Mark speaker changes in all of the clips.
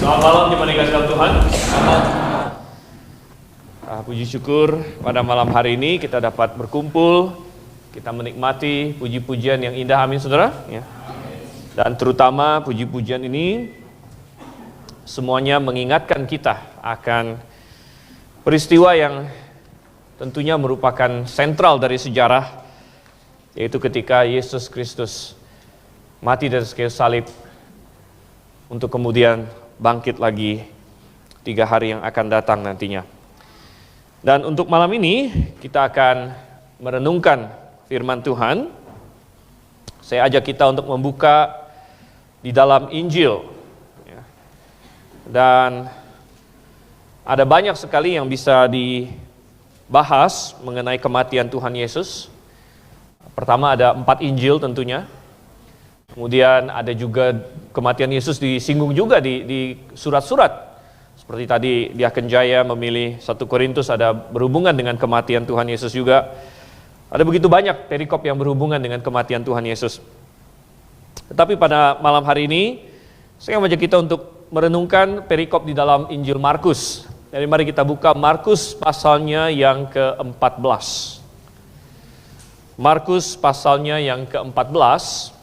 Speaker 1: Selamat malam jemaat yang dikasihi Tuhan. Puji syukur pada malam hari ini kita dapat berkumpul, kita menikmati puji-pujian yang indah, amin saudara. Ya. Dan terutama puji-pujian ini semuanya mengingatkan kita akan peristiwa yang tentunya merupakan sentral dari sejarah, yaitu ketika Yesus Kristus mati di atas kayu salib untuk kemudian bangkit lagi 3 hari yang akan datang nantinya. Dan untuk malam ini kita akan merenungkan firman Tuhan. Saya ajak kita untuk membuka di dalam Injil. Dan ada banyak sekali yang bisa dibahas mengenai kematian Tuhan Yesus. Pertama ada 4 Injil tentunya. Kemudian ada juga kematian Yesus disinggung juga di surat-surat. Seperti tadi Diaken Jaya memilih 1 Korintus ada berhubungan dengan kematian Tuhan Yesus juga. Ada begitu banyak perikop yang berhubungan dengan kematian Tuhan Yesus. Tetapi pada malam hari ini saya mengajak kita untuk merenungkan perikop di dalam Injil Markus. Jadi mari kita buka Markus pasalnya yang ke-14. Markus pasalnya yang ke-14.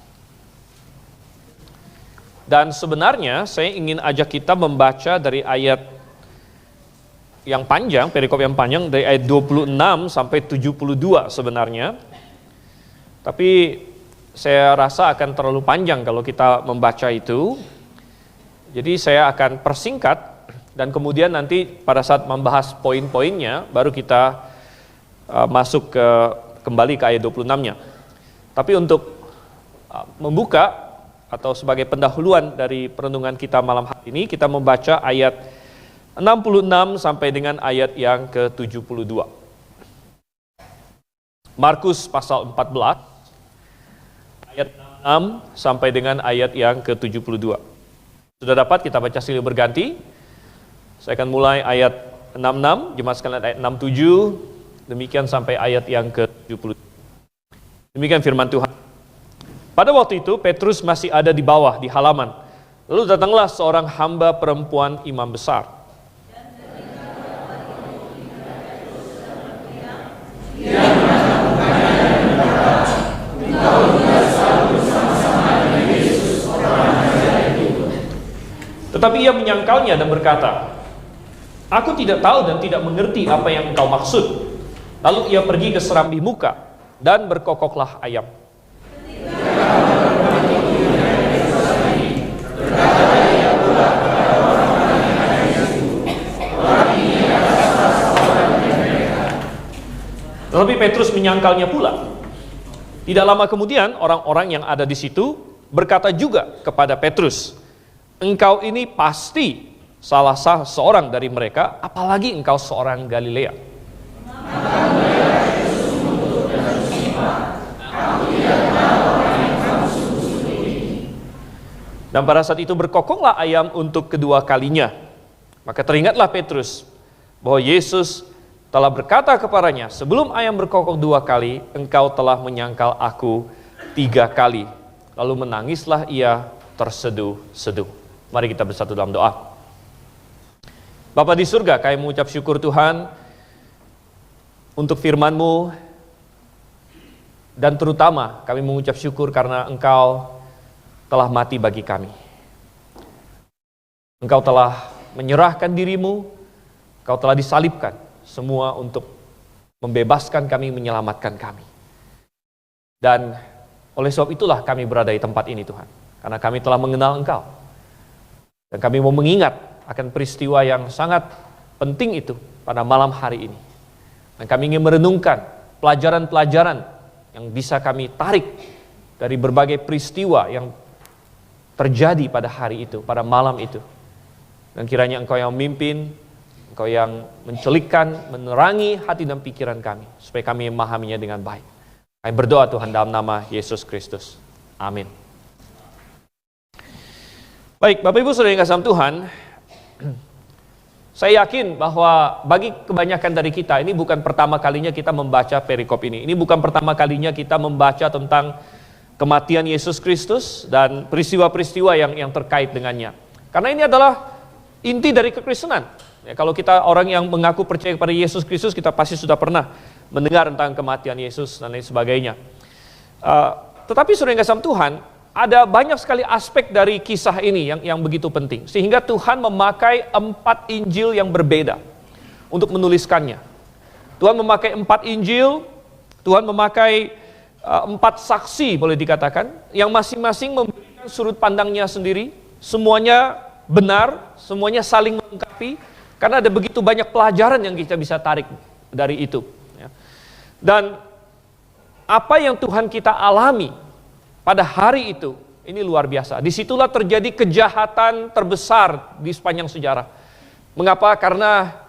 Speaker 1: Dan sebenarnya saya ingin ajak kita membaca dari ayat yang panjang, perikop yang panjang dari ayat 26 sampai 72 sebenarnya. Tapi saya rasa akan terlalu panjang kalau kita membaca itu. Jadi saya akan persingkat dan kemudian nanti pada saat membahas poin-poinnya baru kita masuk kembali ke ayat 26-nya. Tapi untuk membuka atau sebagai pendahuluan dari perenungan kita malam hari ini, kita membaca ayat 66 sampai dengan ayat yang ke-72. Markus pasal 14, ayat 6 sampai dengan ayat yang ke-72. Sudah dapat kita baca silih berganti. Saya akan mulai ayat 66, jemaat sekalian ayat 67, demikian sampai ayat yang ke-70. Demikian firman Tuhan. Pada waktu itu Petrus masih ada di bawah di halaman. Lalu datanglah seorang hamba perempuan imam besar. Tetapi ia menyangkalnya dan berkata, "Aku tidak tahu dan tidak mengerti apa yang engkau maksud." Lalu ia pergi ke serambi muka dan berkokoklah ayam. Tetapi Petrus menyangkalnya pula. Tidak lama kemudian orang-orang yang ada di situ berkata juga kepada Petrus, "Engkau ini pasti salah seorang dari mereka, apalagi engkau seorang Galilea." Dan pada saat itu berkokoklah ayam untuk kedua kalinya. Maka teringatlah Petrus bahwa Yesus telah berkata kepadanya, "Sebelum ayam berkokok 2 kali, engkau telah menyangkal aku 3 kali." Lalu menangislah ia terseduh-seduh. Mari kita bersatu dalam doa. Bapa di surga, kami mengucap syukur Tuhan untuk firman-Mu, dan terutama kami mengucap syukur karena Engkau telah mati bagi kami. Engkau telah menyerahkan diri-Mu, Engkau telah disalibkan, semua untuk membebaskan kami, menyelamatkan kami. Dan oleh sebab itulah kami berada di tempat ini Tuhan, karena kami telah mengenal Engkau. Dan kami mau mengingat akan peristiwa yang sangat penting itu pada malam hari ini. Dan kami ingin merenungkan pelajaran-pelajaran yang bisa kami tarik dari berbagai peristiwa yang terjadi pada hari itu, pada malam itu. Dan kiranya Engkau yang memimpin, Engkau yang mencelikkan, menerangi hati dan pikiran kami, supaya kami memahaminya dengan baik. Kami berdoa Tuhan dalam nama Yesus Kristus. Amin. Baik, Bapak Ibu Saudara yang kasih Tuhan, saya yakin bahwa bagi kebanyakan dari kita, ini bukan pertama kalinya kita membaca perikop ini. Ini bukan pertama kalinya kita membaca tentang kematian Yesus Kristus dan peristiwa-peristiwa yang terkait dengannya. Karena ini adalah inti dari kekristenan. Ya, kalau kita orang yang mengaku percaya kepada Yesus Kristus, kita pasti sudah pernah mendengar tentang kematian Yesus dan lain sebagainya. Tetapi saudara yang kasih Tuhan, ada banyak sekali aspek dari kisah ini yang begitu penting. Sehingga Tuhan memakai 4 Injil yang berbeda untuk menuliskannya. Tuhan memakai 4 Injil, Tuhan memakai 4 saksi boleh dikatakan, yang masing-masing memberikan sudut pandangnya sendiri. Semuanya benar, semuanya saling melengkapi, karena ada begitu banyak pelajaran yang kita bisa tarik dari itu. Dan apa yang Tuhan kita alami pada hari itu, ini luar biasa. Disitulah terjadi kejahatan terbesar di sepanjang sejarah. Mengapa? Karena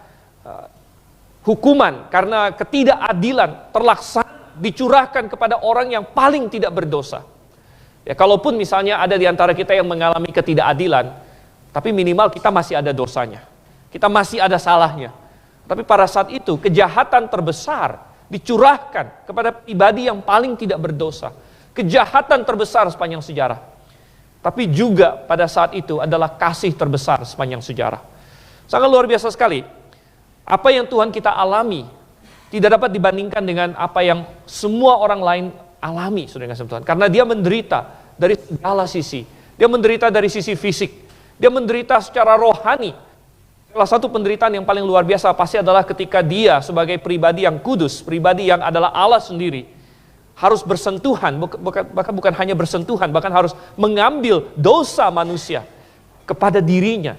Speaker 1: hukuman, karena ketidakadilan terlaksana, dicurahkan kepada orang yang paling tidak berdosa. Ya, kalaupun misalnya ada di antara kita yang mengalami ketidakadilan, tapi minimal kita masih ada dosanya. Kita masih ada salahnya. Tapi pada saat itu, kejahatan terbesar dicurahkan kepada pribadi yang paling tidak berdosa. Kejahatan terbesar sepanjang sejarah. Tapi juga pada saat itu adalah kasih terbesar sepanjang sejarah. Sangat luar biasa sekali. Apa yang Tuhan kita alami tidak dapat dibandingkan dengan apa yang semua orang lain alami, saudara kasih Tuhan. Karena dia menderita dari segala sisi. Dia menderita dari sisi fisik. Dia menderita secara rohani. Salah satu penderitaan yang paling luar biasa pasti adalah ketika dia sebagai pribadi yang kudus, pribadi yang adalah Allah sendiri, harus bersentuhan, bahkan bukan hanya bersentuhan, bahkan harus mengambil dosa manusia kepada dirinya.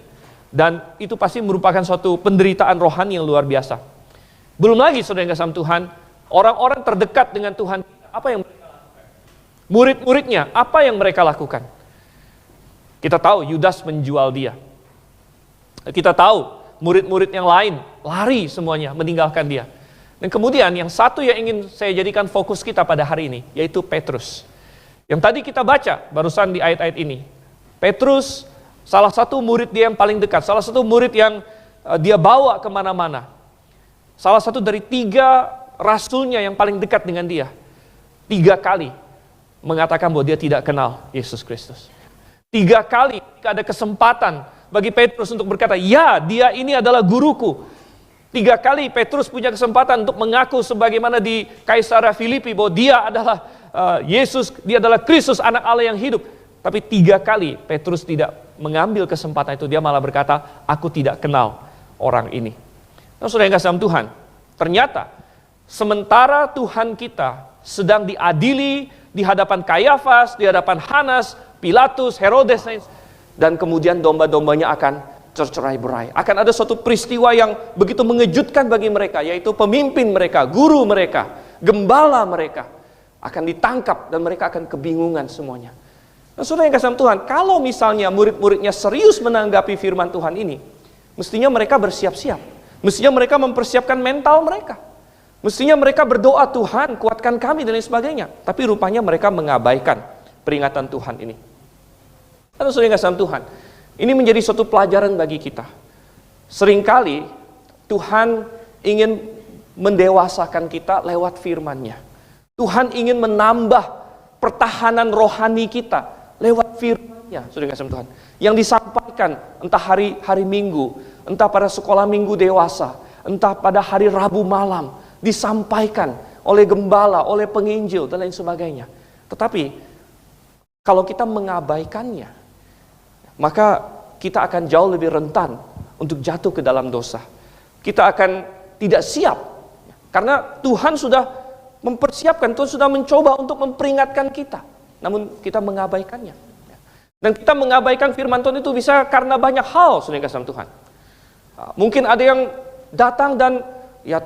Speaker 1: Dan itu pasti merupakan suatu penderitaan rohani yang luar biasa. Belum lagi saudara yang kasih Tuhan, orang-orang terdekat dengan Tuhan, apa yang mereka lakukan? Murid-muridnya, apa yang mereka lakukan? Kita tahu Yudas menjual dia. Kita tahu murid-murid yang lain lari semuanya meninggalkan dia. Dan kemudian yang satu yang ingin saya jadikan fokus kita pada hari ini, yaitu Petrus. Yang tadi kita baca barusan di ayat-ayat ini. Petrus salah satu murid dia yang paling dekat, salah satu murid yang dia bawa kemana-mana. Salah satu dari 3 rasulnya yang paling dekat dengan dia. 3 kali mengatakan bahwa dia tidak kenal Yesus Kristus. 3 kali ketika ada kesempatan bagi Petrus untuk berkata, ya dia ini adalah guruku. 3 kali Petrus punya kesempatan untuk mengaku sebagaimana di Kaisarea Filipi bahwa dia adalah Yesus, dia adalah Kristus anak Allah yang hidup. Tapi 3 kali Petrus tidak mengambil kesempatan itu, dia malah berkata, aku tidak kenal orang ini. Nah, saudara yang kasih Tuhan, ternyata sementara Tuhan kita sedang diadili di hadapan Kayafas, di hadapan Hanas, Pilatus, Herodes, dan kemudian domba-dombanya akan tercerai-berai. Akan ada suatu peristiwa yang begitu mengejutkan bagi mereka, yaitu pemimpin mereka, guru mereka, gembala mereka akan ditangkap dan mereka akan kebingungan semuanya. Nah, saudara yang kasih Tuhan, kalau misalnya murid-muridnya serius menanggapi firman Tuhan ini, mestinya mereka bersiap-siap. Mestinya mereka mempersiapkan mental mereka. Mestinya mereka berdoa, Tuhan kuatkan kami dan lain sebagainya. Tapi rupanya mereka mengabaikan peringatan Tuhan ini. Karena saudara yang kasih Tuhan, ini menjadi suatu pelajaran bagi kita. Seringkali Tuhan ingin mendewasakan kita lewat firman-Nya. Tuhan ingin menambah pertahanan rohani kita lewat firman-Nya, saudara yang kasih Tuhan. Yang disampaikan entah hari Minggu, entah pada sekolah minggu dewasa, entah pada hari Rabu malam, disampaikan oleh gembala, oleh penginjil, dan lain sebagainya. Tetapi kalau kita mengabaikannya, maka kita akan jauh lebih rentan untuk jatuh ke dalam dosa. Kita akan tidak siap, karena Tuhan sudah mempersiapkan, Tuhan sudah mencoba untuk memperingatkan kita, namun kita mengabaikannya. Dan kita mengabaikan firman Tuhan itu bisa karena banyak hal, saudara yang kasih Tuhan. Mungkin ada yang datang dan ya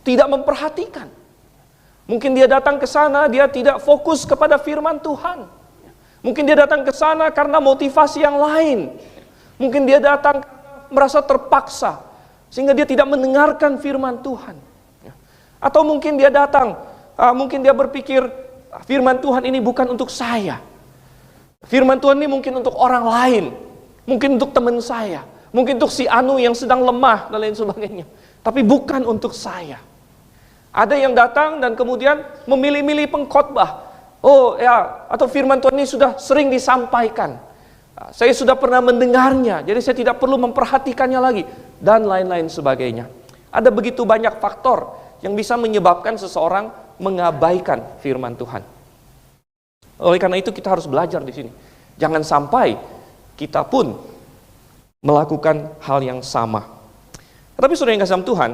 Speaker 1: tidak memperhatikan. Mungkin dia datang ke sana, dia tidak fokus kepada firman Tuhan. Mungkin dia datang ke sana karena motivasi yang lain. Mungkin dia datang merasa terpaksa, sehingga dia tidak mendengarkan firman Tuhan. Atau mungkin dia datang, mungkin dia berpikir, firman Tuhan ini bukan untuk saya. Firman Tuhan ini mungkin untuk orang lain. Mungkin untuk teman saya. Mungkin untuk si Anu yang sedang lemah, dan lain sebagainya. Tapi bukan untuk saya. Ada yang datang dan kemudian memilih-milih pengkhotbah. Oh ya, atau firman Tuhan ini sudah sering disampaikan. Saya sudah pernah mendengarnya, jadi saya tidak perlu memperhatikannya lagi, dan lain-lain sebagainya. Ada begitu banyak faktor yang bisa menyebabkan seseorang mengabaikan firman Tuhan. Oleh karena itu kita harus belajar di sini. Jangan sampai kita pun melakukan hal yang sama. Tetapi saudara yang kasih dalam Tuhan,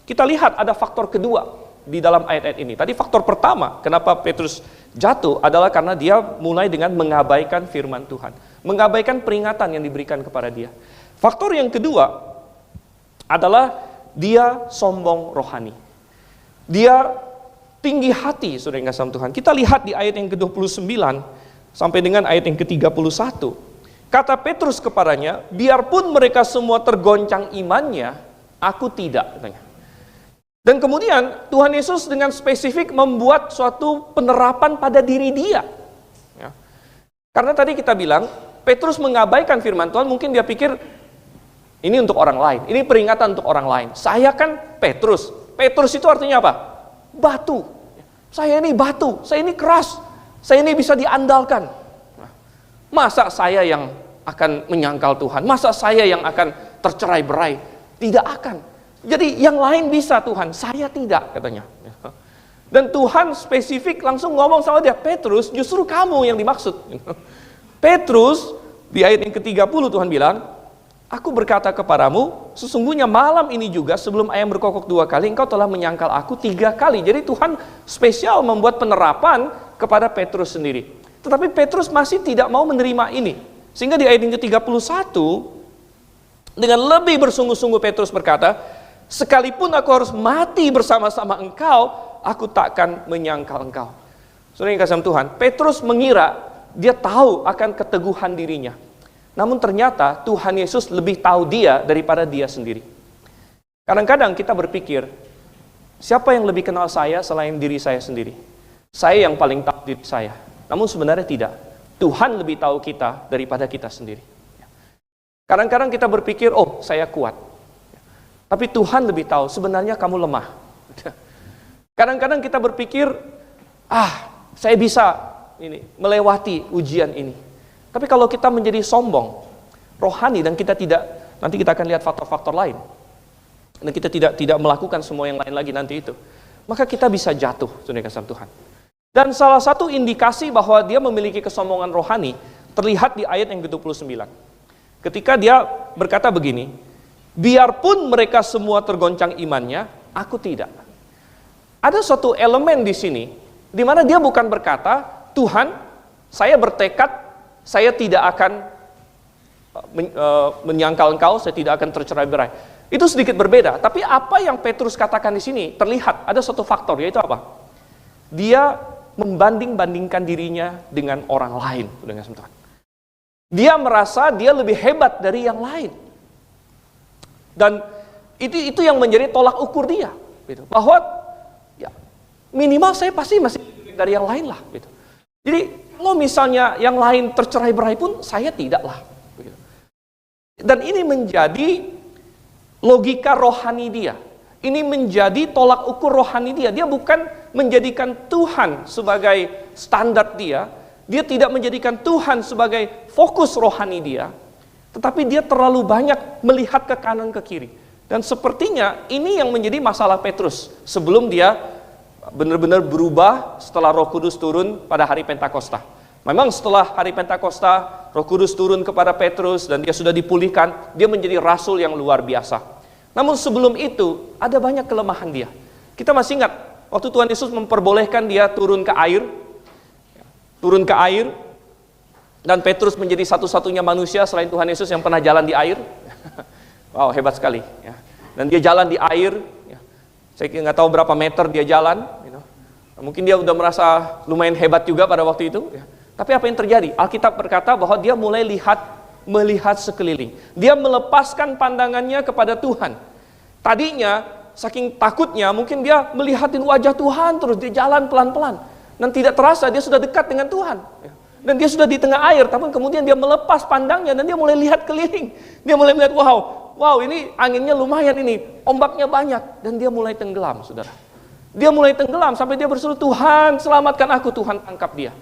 Speaker 1: kita lihat ada faktor kedua di dalam ayat-ayat ini. Tadi faktor pertama, kenapa Petrus jatuh adalah karena dia mulai dengan mengabaikan firman Tuhan. Mengabaikan peringatan yang diberikan kepada dia. Faktor yang kedua adalah dia sombong rohani. Dia tinggi hati, saudara yang kasih dalam Tuhan. Kita lihat di ayat yang ke-29 sampai dengan ayat yang ke-31. Kata Petrus kepadanya, biarpun mereka semua tergoncang imannya, aku tidak, katanya. Dan kemudian Tuhan Yesus dengan spesifik membuat suatu penerapan pada diri dia. Ya. Karena tadi kita bilang, Petrus mengabaikan firman Tuhan, mungkin dia pikir, ini untuk orang lain, ini peringatan untuk orang lain. Saya kan Petrus. Petrus itu artinya apa? Batu. Saya ini batu, saya ini keras, saya ini bisa diandalkan. Masa saya yang akan menyangkal Tuhan? Masa saya yang akan tercerai-berai? Tidak akan. Jadi yang lain bisa Tuhan, saya tidak, katanya. Dan Tuhan spesifik langsung ngomong sama dia, Petrus, justru kamu yang dimaksud. Petrus, di ayat yang ke-30 Tuhan bilang, aku berkata kepadamu, sesungguhnya malam ini juga sebelum ayam berkokok 2 kali, engkau telah menyangkal aku 3 kali. Jadi Tuhan spesial membuat penerapan kepada Petrus sendiri. Tetapi Petrus masih tidak mau menerima ini. Sehingga di ayat yang ke-31, dengan lebih bersungguh-sungguh Petrus berkata, sekalipun aku harus mati bersama-sama engkau, aku takkan menyangkal engkau. Saudara yang kasih Tuhan, Petrus mengira dia tahu akan keteguhan dirinya. Namun ternyata Tuhan Yesus lebih tahu dia daripada dia sendiri. Kadang-kadang kita berpikir, siapa yang lebih kenal saya selain diri saya sendiri? Saya yang paling tahu diri saya. Namun sebenarnya tidak. Tuhan lebih tahu kita daripada kita sendiri. Kadang-kadang kita berpikir, oh saya kuat. Tapi Tuhan lebih tahu, sebenarnya kamu lemah. Kadang-kadang kita berpikir, saya bisa melewati ujian ini. Tapi kalau kita menjadi sombong, rohani, dan kita tidak, nanti kita akan lihat faktor-faktor lain, dan kita tidak melakukan semua yang lain lagi nanti itu, maka kita bisa jatuh, saudara kasih Tuhan. Dan salah satu indikasi bahwa dia memiliki kesombongan rohani terlihat di ayat yang ke-29. Ketika dia berkata begini, biarpun mereka semua tergoncang imannya, aku tidak. Ada suatu elemen di sini, di mana dia bukan berkata, Tuhan, saya bertekad, saya tidak akan menyangkal engkau, saya tidak akan tercerai-berai. Itu sedikit berbeda, tapi apa yang Petrus katakan di sini terlihat ada satu faktor, yaitu apa? Dia membanding-bandingkan dirinya dengan orang lain. Dia merasa dia lebih hebat dari yang lain. Dan itu yang menjadi tolak ukur dia, gitu. Bahwa ya, minimal saya pasti masih dari yang lain lah, gitu. Jadi kalau misalnya yang lain tercerai-berai pun saya tidak lah, gitu. Dan ini menjadi logika rohani dia. Ini menjadi tolak ukur rohani dia. Dia bukan menjadikan Tuhan sebagai standar dia. Dia tidak menjadikan Tuhan sebagai fokus rohani dia. Tetapi dia terlalu banyak melihat ke kanan ke kiri. Dan sepertinya ini yang menjadi masalah Petrus. Sebelum dia benar-benar berubah setelah Roh Kudus turun pada hari Pentakosta. Memang setelah hari Pentakosta, Roh Kudus turun kepada Petrus dan dia sudah dipulihkan. Dia menjadi rasul yang luar biasa. Namun sebelum itu, ada banyak kelemahan dia. Kita masih ingat, waktu Tuhan Yesus memperbolehkan dia turun ke air, dan Petrus menjadi satu-satunya manusia selain Tuhan Yesus yang pernah jalan di air. Wow, hebat sekali. Ya. Dan dia jalan di air, ya. Saya nggak tahu berapa meter dia jalan. Mungkin dia udah merasa lumayan hebat juga pada waktu itu. Ya. Tapi apa yang terjadi? Alkitab berkata bahwa dia mulai melihat sekeliling. Dia melepaskan pandangannya kepada Tuhan. Tadinya, saking takutnya, mungkin dia melihatin wajah Tuhan terus, dia jalan pelan-pelan. Dan tidak terasa, dia sudah dekat dengan Tuhan. Dan dia sudah di tengah air, tapi kemudian dia melepas pandangnya dan dia mulai lihat keliling. Dia mulai melihat, wow, ini anginnya lumayan ini, ombaknya banyak. Dan dia mulai tenggelam, saudara. Dia mulai tenggelam sampai dia berseru, Tuhan selamatkan aku, Tuhan tangkap dia.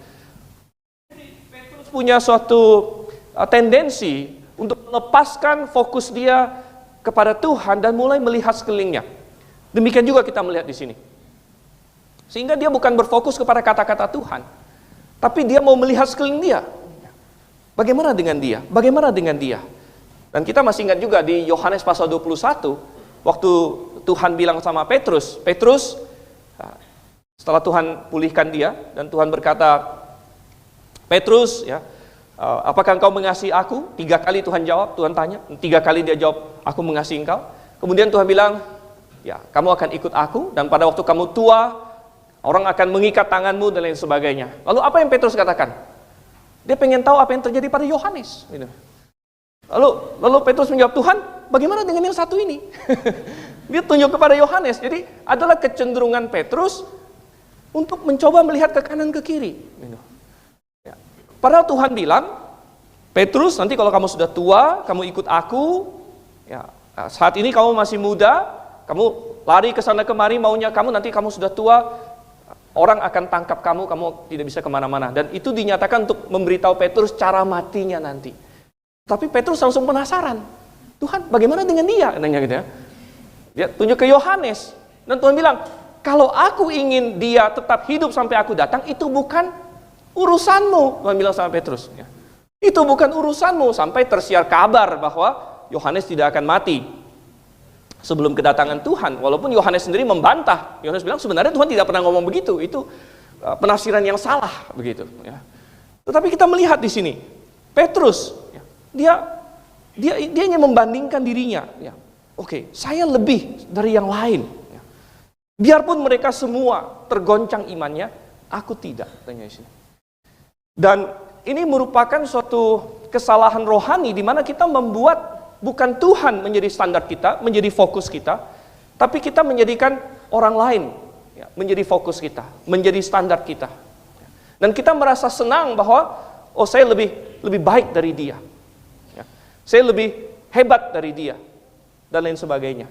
Speaker 1: Jadi Petrus punya suatu tendensi untuk melepaskan fokus dia kepada Tuhan dan mulai melihat sekelilingnya. Demikian juga kita melihat di sini. Sehingga dia bukan berfokus kepada kata-kata Tuhan, tapi dia mau melihat sekeliling dia. Bagaimana dengan dia? Bagaimana dengan dia? Dan kita masih ingat juga di Yohanes pasal 21, waktu Tuhan bilang sama Petrus, Petrus, setelah Tuhan pulihkan dia, dan Tuhan berkata, Petrus, ya, apakah engkau mengasihi aku? 3 kali Tuhan jawab, Tuhan tanya, 3 kali dia jawab, aku mengasihi engkau. Kemudian Tuhan bilang, ya, kamu akan ikut aku, dan pada waktu kamu tua, orang akan mengikat tanganmu dan lain sebagainya. Lalu apa yang Petrus katakan? Dia pengen tahu apa yang terjadi pada Yohanes. Lalu Petrus menjawab, Tuhan, bagaimana dengan yang satu ini? Dia tunjuk kepada Yohanes. Jadi adalah kecenderungan Petrus untuk mencoba melihat ke kanan ke kiri. Padahal Tuhan bilang, Petrus, nanti kalau kamu sudah tua, kamu ikut aku. Ya, saat ini kamu masih muda, kamu lari ke sana kemari maunya kamu, nanti kamu sudah tua, orang akan tangkap kamu, kamu tidak bisa kemana-mana. Dan itu dinyatakan untuk memberitahu Petrus cara matinya nanti. Tapi Petrus langsung penasaran. Tuhan, bagaimana dengan dia? Katanya gitu ya. Dia tunjuk ke Yohanes. Dan Tuhan bilang, kalau aku ingin dia tetap hidup sampai aku datang, itu bukan urusanmu. Tuhan bilang sama Petrus. Ya. Itu bukan urusanmu. Sampai tersiar kabar bahwa Yohanes tidak akan mati sebelum kedatangan Tuhan. Walaupun Yohanes sendiri membantah. Yohanes bilang sebenarnya Tuhan tidak pernah ngomong begitu. Itu penafsiran yang salah begitu. Ya. Tetapi kita melihat di sini Petrus, ya, dia ingin membandingkan dirinya. Ya. Oke, saya lebih dari yang lain. Ya. Biarpun mereka semua tergoncang imannya, aku tidak. Tanya di sini. Dan ini merupakan suatu kesalahan rohani di mana kita membuat bukan Tuhan menjadi standar kita, menjadi fokus kita, tapi kita menjadikan orang lain ya, menjadi fokus kita, menjadi standar kita. Dan kita merasa senang bahwa oh saya lebih baik dari dia, ya, saya lebih hebat dari dia, dan lain sebagainya.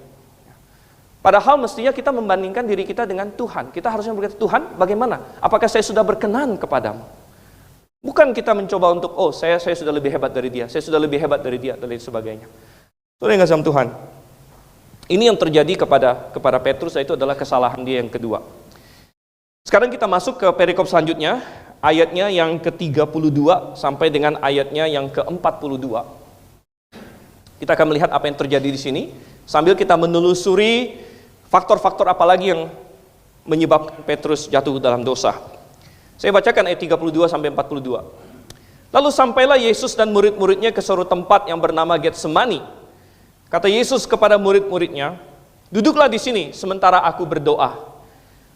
Speaker 1: Padahal mestinya kita membandingkan diri kita dengan Tuhan. Kita harusnya berkata, Tuhan bagaimana? Apakah saya sudah berkenan kepadamu? Bukan kita mencoba untuk, oh saya sudah lebih hebat dari dia, saya sudah lebih hebat dari dia, dan lain sebagainya. Saudara yang kasih Tuhan, ini yang terjadi kepada Petrus, itu adalah kesalahan dia yang kedua. Sekarang kita masuk ke perikop selanjutnya, ayatnya yang ke-32 sampai dengan ayatnya yang ke-42. Kita akan melihat apa yang terjadi di sini, sambil kita menelusuri faktor-faktor apa lagi yang menyebabkan Petrus jatuh dalam dosa. Saya bacakan ayat 32 sampai 42. Lalu sampailah Yesus dan murid-muridnya ke suatu tempat yang bernama Getsemani. Kata Yesus kepada murid-muridnya, duduklah di sini sementara aku berdoa.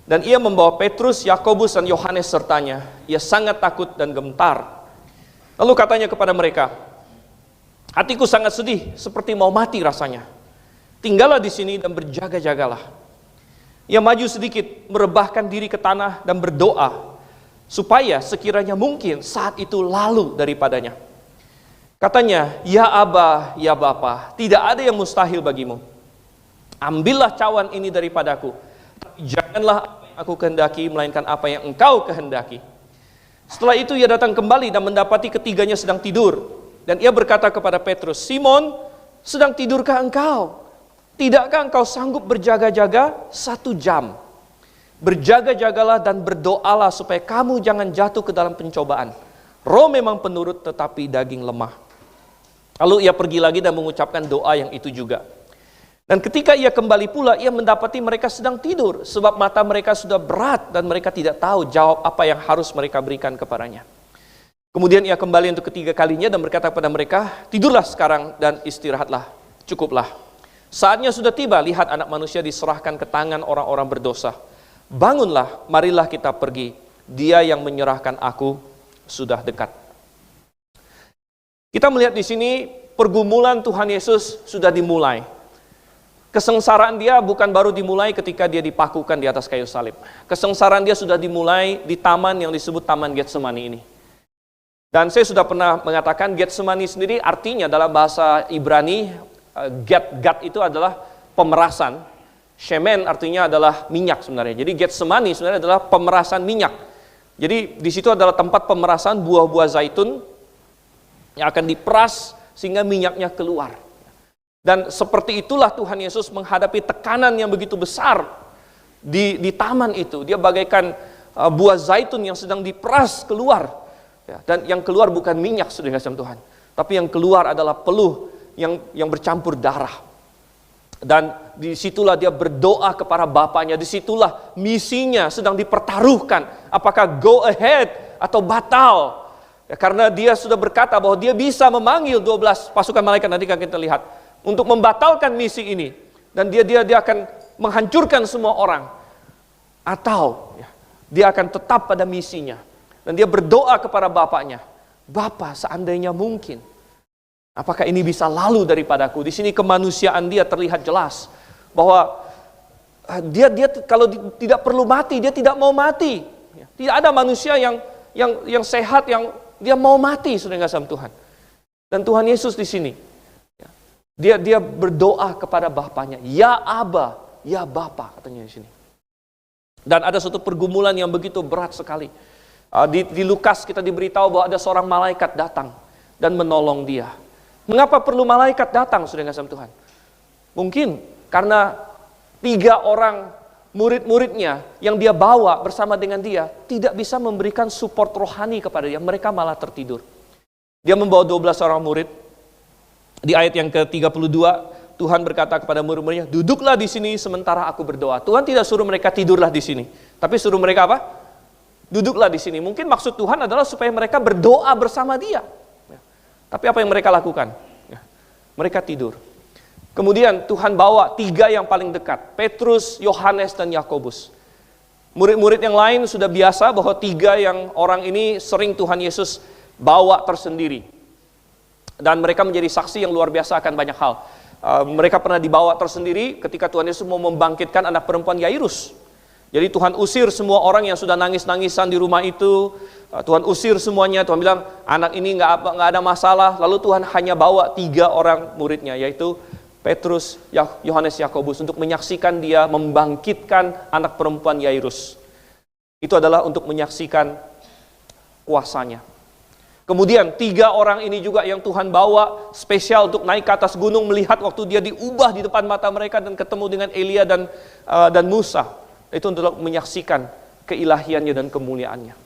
Speaker 1: Dan ia membawa Petrus, Yakobus dan Yohanes sertanya. Ia sangat takut dan gemetar. Lalu katanya kepada mereka, hatiku sangat sedih seperti mau mati rasanya. Tinggallah di sini dan berjaga-jagalah. Ia maju sedikit, merebahkan diri ke tanah dan berdoa, supaya sekiranya mungkin saat itu lalu daripadanya. Katanya, ya Aba, ya Bapa, tidak ada yang mustahil bagimu. Ambillah cawan ini daripadaku, tapi janganlah apa yang aku kehendaki, melainkan apa yang engkau kehendaki. Setelah itu ia datang kembali dan mendapati ketiganya sedang tidur. Dan ia berkata kepada Petrus, Simon, sedang tidurkah engkau? Tidakkah engkau sanggup berjaga-jaga 1 jam? Berjaga-jagalah dan berdoalah supaya kamu jangan jatuh ke dalam pencobaan. Roh memang penurut tetapi daging lemah. Lalu ia pergi lagi dan mengucapkan doa yang itu juga. Dan ketika ia kembali pula, ia mendapati mereka sedang tidur, sebab mata mereka sudah berat dan mereka tidak tahu jawab apa yang harus mereka berikan kepadanya. Kemudian ia kembali untuk ketiga kalinya dan berkata kepada mereka, tidurlah sekarang dan istirahatlah, cukuplah. Saatnya sudah tiba, lihat anak manusia diserahkan ke tangan orang-orang berdosa. Bangunlah, marilah kita pergi. Dia yang menyerahkan aku sudah dekat. Kita melihat di sini pergumulan Tuhan Yesus sudah dimulai. Kesengsaraan dia bukan baru dimulai ketika dia dipakukan di atas kayu salib. Kesengsaraan dia sudah dimulai di taman yang disebut Taman Getsemani ini. Dan saya sudah pernah mengatakan Getsemani sendiri artinya dalam bahasa Ibrani, Gat itu adalah pemerasan. Shemen artinya adalah minyak sebenarnya. Jadi Getsemani sebenarnya adalah pemerasan minyak. Jadi di situ adalah tempat pemerasan buah-buah zaitun yang akan diperas sehingga minyaknya keluar. Dan seperti itulah Tuhan Yesus menghadapi tekanan yang begitu besar di taman itu. Dia bagaikan buah zaitun yang sedang diperas keluar. Ya, dan yang keluar bukan minyak, saudara kasih Tuhan. Tapi yang keluar adalah peluh yang bercampur darah. Dan disitulah dia berdoa kepada Bapaknya. Disitulah misinya sedang dipertaruhkan. Apakah go ahead atau batal. Ya, karena dia sudah berkata bahwa dia bisa memanggil 12 pasukan malaikat, nanti akan kita lihat, untuk membatalkan misi ini. Dan dia akan menghancurkan semua orang. Atau ya, dia akan tetap pada misinya. Dan dia berdoa kepada Bapaknya. Bapa, seandainya mungkin, apakah ini bisa lalu daripadaku? Di sini kemanusiaan dia terlihat jelas. Bahwa dia kalau tidak perlu mati, dia tidak mau mati. Tidak ada manusia yang sehat, yang dia mau mati, saudara kasih Tuhan. Dan Tuhan Yesus di sini, dia berdoa kepada Bapaknya. Ya Aba, ya Bapa, katanya di sini. Dan ada suatu pergumulan yang begitu berat sekali. Di Lukas kita diberitahu bahwa ada seorang malaikat datang dan menolong dia. Mengapa perlu malaikat datang, saudara kasih Tuhan? Mungkin karena 3 orang murid-muridnya yang dia bawa bersama dengan dia tidak bisa memberikan support rohani kepada dia. Mereka malah tertidur. Dia membawa 12 orang murid. Di ayat yang ke-32, Tuhan berkata kepada murid-muridnya, duduklah di sini sementara aku berdoa. Tuhan tidak suruh mereka tidurlah di sini, tapi suruh mereka apa? Duduklah di sini. Mungkin maksud Tuhan adalah supaya mereka berdoa bersama dia. Tapi apa yang mereka lakukan? Mereka tidur. Kemudian Tuhan bawa 3 yang paling dekat, Petrus, Yohanes, dan Yakobus. Murid-murid yang lain sudah biasa bahwa 3 yang orang ini sering Tuhan Yesus bawa tersendiri. Dan mereka menjadi saksi yang luar biasa akan banyak hal. Mereka pernah dibawa tersendiri ketika Tuhan Yesus mau membangkitkan anak perempuan Yairus. Jadi Tuhan usir semua orang yang sudah nangis-nangisan di rumah itu. Tuhan usir semuanya. Tuhan bilang, anak ini nggak ada masalah. Lalu Tuhan hanya bawa 3 orang muridnya, yaitu Petrus, Yohanes, Yakobus, untuk menyaksikan dia membangkitkan anak perempuan Yairus. Itu adalah untuk menyaksikan kuasanya. Kemudian 3 orang ini juga yang Tuhan bawa spesial untuk naik ke atas gunung, melihat waktu dia diubah di depan mata mereka dan ketemu dengan Elia dan Musa. Itu untuk menyaksikan keilahiannya dan kemuliaannya.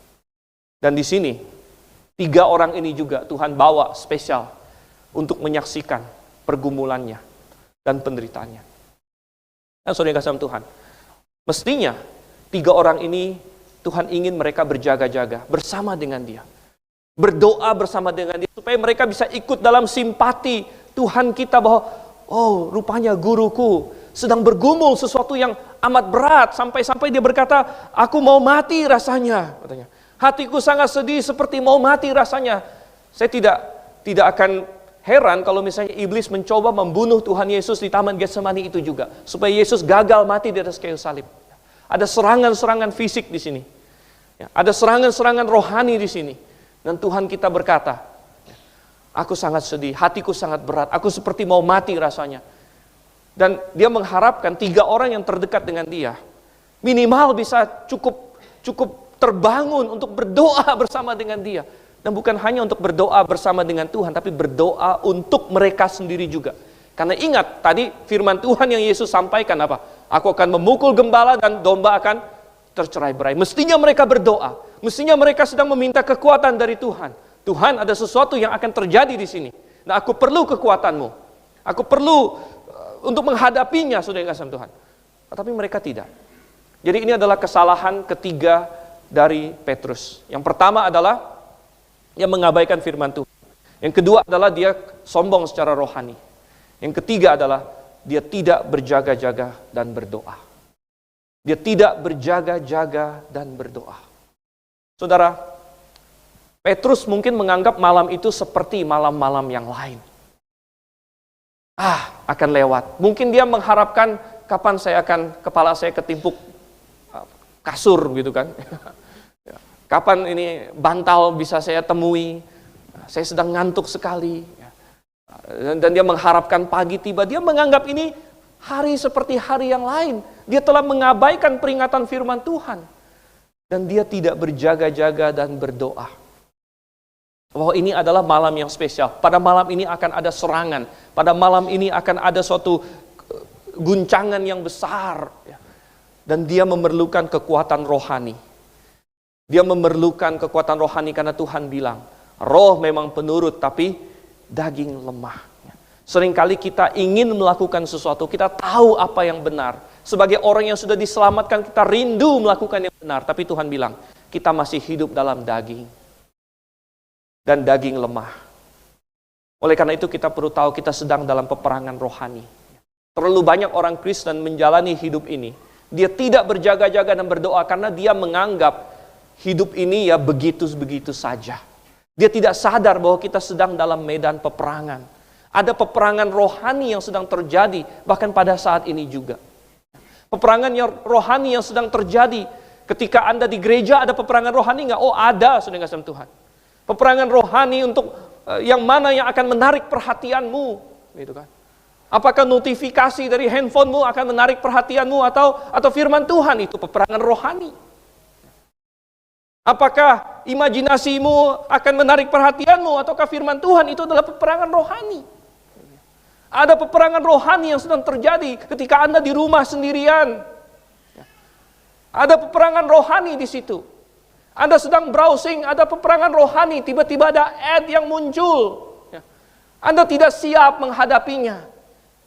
Speaker 1: Dan di sini 3 orang ini juga Tuhan bawa spesial untuk menyaksikan pergumulannya dan penderitaannya. Nah, saudara kasih Tuhan, mestinya 3 orang ini Tuhan ingin mereka berjaga-jaga bersama dengan dia. Berdoa bersama dengan dia supaya mereka bisa ikut dalam simpati Tuhan kita bahwa oh, rupanya guruku sedang bergumul sesuatu yang amat berat sampai dia berkata, aku mau mati rasanya, katanya. Hatiku sangat sedih seperti mau mati rasanya. Saya tidak akan heran kalau misalnya iblis mencoba membunuh Tuhan Yesus di Taman Getsemani itu juga, supaya Yesus gagal mati di atas kayu salib. Ada serangan-serangan fisik di sini. Ada serangan-serangan rohani di sini. Dan Tuhan kita berkata, aku sangat sedih, hatiku sangat berat, aku seperti mau mati rasanya. Dan dia mengharapkan 3 orang yang terdekat dengan dia, minimal bisa cukup terbangun untuk berdoa bersama dengan dia. Dan bukan hanya untuk berdoa bersama dengan Tuhan, tapi berdoa untuk mereka sendiri juga. Karena ingat, tadi firman Tuhan yang Yesus sampaikan apa? Aku akan memukul gembala dan domba akan tercerai-berai. Mestinya mereka berdoa. Mestinya mereka sedang meminta kekuatan dari Tuhan. Tuhan, ada sesuatu yang akan terjadi di sini. Nah, aku perlu kekuatanmu. Aku perlu untuk menghadapinya, saudara kasih Tuhan. Tapi mereka tidak. Jadi ini adalah kesalahan ketiga dari Petrus. Yang pertama adalah dia mengabaikan firman Tuhan. Yang kedua adalah dia sombong secara rohani. Yang ketiga adalah dia tidak berjaga-jaga dan berdoa. Dia tidak berjaga-jaga dan berdoa. Saudara, Petrus mungkin menganggap malam itu seperti malam-malam yang lain. Akan lewat. Mungkin dia mengharapkan kapan kepala saya ketimpuk kasur gitu kan. Kapan ini bantal bisa saya temui. Saya sedang ngantuk sekali. Dan dia mengharapkan pagi tiba. Dia menganggap ini hari seperti hari yang lain. Dia telah mengabaikan peringatan firman Tuhan. Dan dia tidak berjaga-jaga dan berdoa. bahwa ini adalah malam yang spesial. Pada malam ini akan ada serangan. Pada malam ini akan ada suatu guncangan yang besar. Dan dia memerlukan kekuatan rohani. Dia memerlukan kekuatan rohani karena Tuhan bilang, roh memang penurut tapi daging lemah. Seringkali kita ingin melakukan sesuatu, kita tahu apa yang benar. Sebagai orang yang sudah diselamatkan, kita rindu melakukan yang benar. Tapi Tuhan bilang, kita masih hidup dalam daging. Dan daging lemah. Oleh karena itu kita perlu tahu kita sedang dalam peperangan rohani. Terlalu banyak orang Kristen menjalani hidup ini. Dia tidak berjaga-jaga dan berdoa karena dia menganggap hidup ini ya begitu-begitu saja. Dia tidak sadar bahwa kita sedang dalam medan peperangan. Ada peperangan rohani yang sedang terjadi bahkan pada saat ini juga. Peperangan yang rohani yang sedang terjadi ketika Anda di gereja, ada peperangan rohani nggak? Oh ada, saudara kasih Tuhan. Peperangan rohani untuk yang mana yang akan menarik perhatianmu, gitu kan? Apakah notifikasi dari handphonemu akan menarik perhatianmu atau firman Tuhan? Itu peperangan rohani. Apakah imajinasimu akan menarik perhatianmu ataukah firman Tuhan? Itu adalah peperangan rohani. Ada peperangan rohani yang sedang terjadi ketika Anda di rumah sendirian. Ada peperangan rohani di situ. Anda sedang browsing, ada peperangan rohani, tiba-tiba ada ad yang muncul. Anda tidak siap menghadapinya.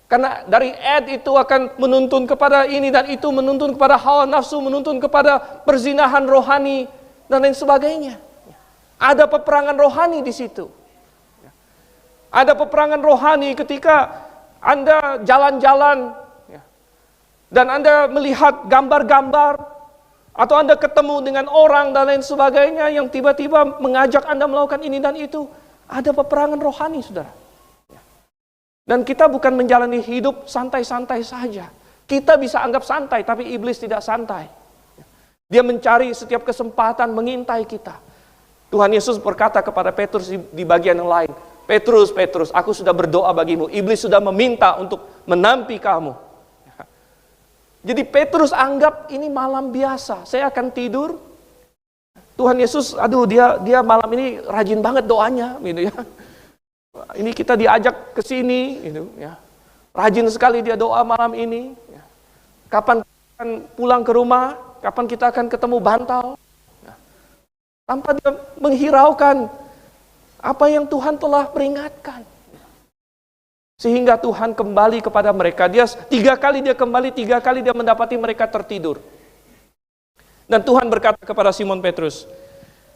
Speaker 1: Karena dari ad itu akan menuntun kepada ini dan itu, menuntun kepada hawa nafsu, menuntun kepada perzinahan rohani, dan lain sebagainya. Ada peperangan rohani di situ. Ada peperangan rohani ketika Anda jalan-jalan, dan Anda melihat gambar-gambar, atau Anda ketemu dengan orang dan lain sebagainya yang tiba-tiba mengajak Anda melakukan ini dan itu. Ada peperangan rohani, saudara. Dan kita bukan menjalani hidup santai-santai saja. Kita bisa anggap santai, tapi iblis tidak santai. Dia mencari setiap kesempatan mengintai kita. Tuhan Yesus berkata kepada Petrus di bagian yang lain, Petrus, Petrus, aku sudah berdoa bagimu. Iblis sudah meminta untuk menampi kamu. Jadi Petrus anggap ini malam biasa. Saya akan tidur. Tuhan Yesus, aduh dia malam ini rajin banget doanya, gitu ya. Ini kita diajak ke sini, gitu ya. Rajin sekali dia doa malam ini. Ya. Kapan akan pulang ke rumah? Kapan kita akan ketemu bantal? Ya. Tanpa dia menghiraukan apa yang Tuhan telah peringatkan. Sehingga Tuhan kembali kepada mereka. Dia 3 kali dia kembali, 3 kali dia mendapati mereka tertidur. Dan Tuhan berkata kepada Simon Petrus,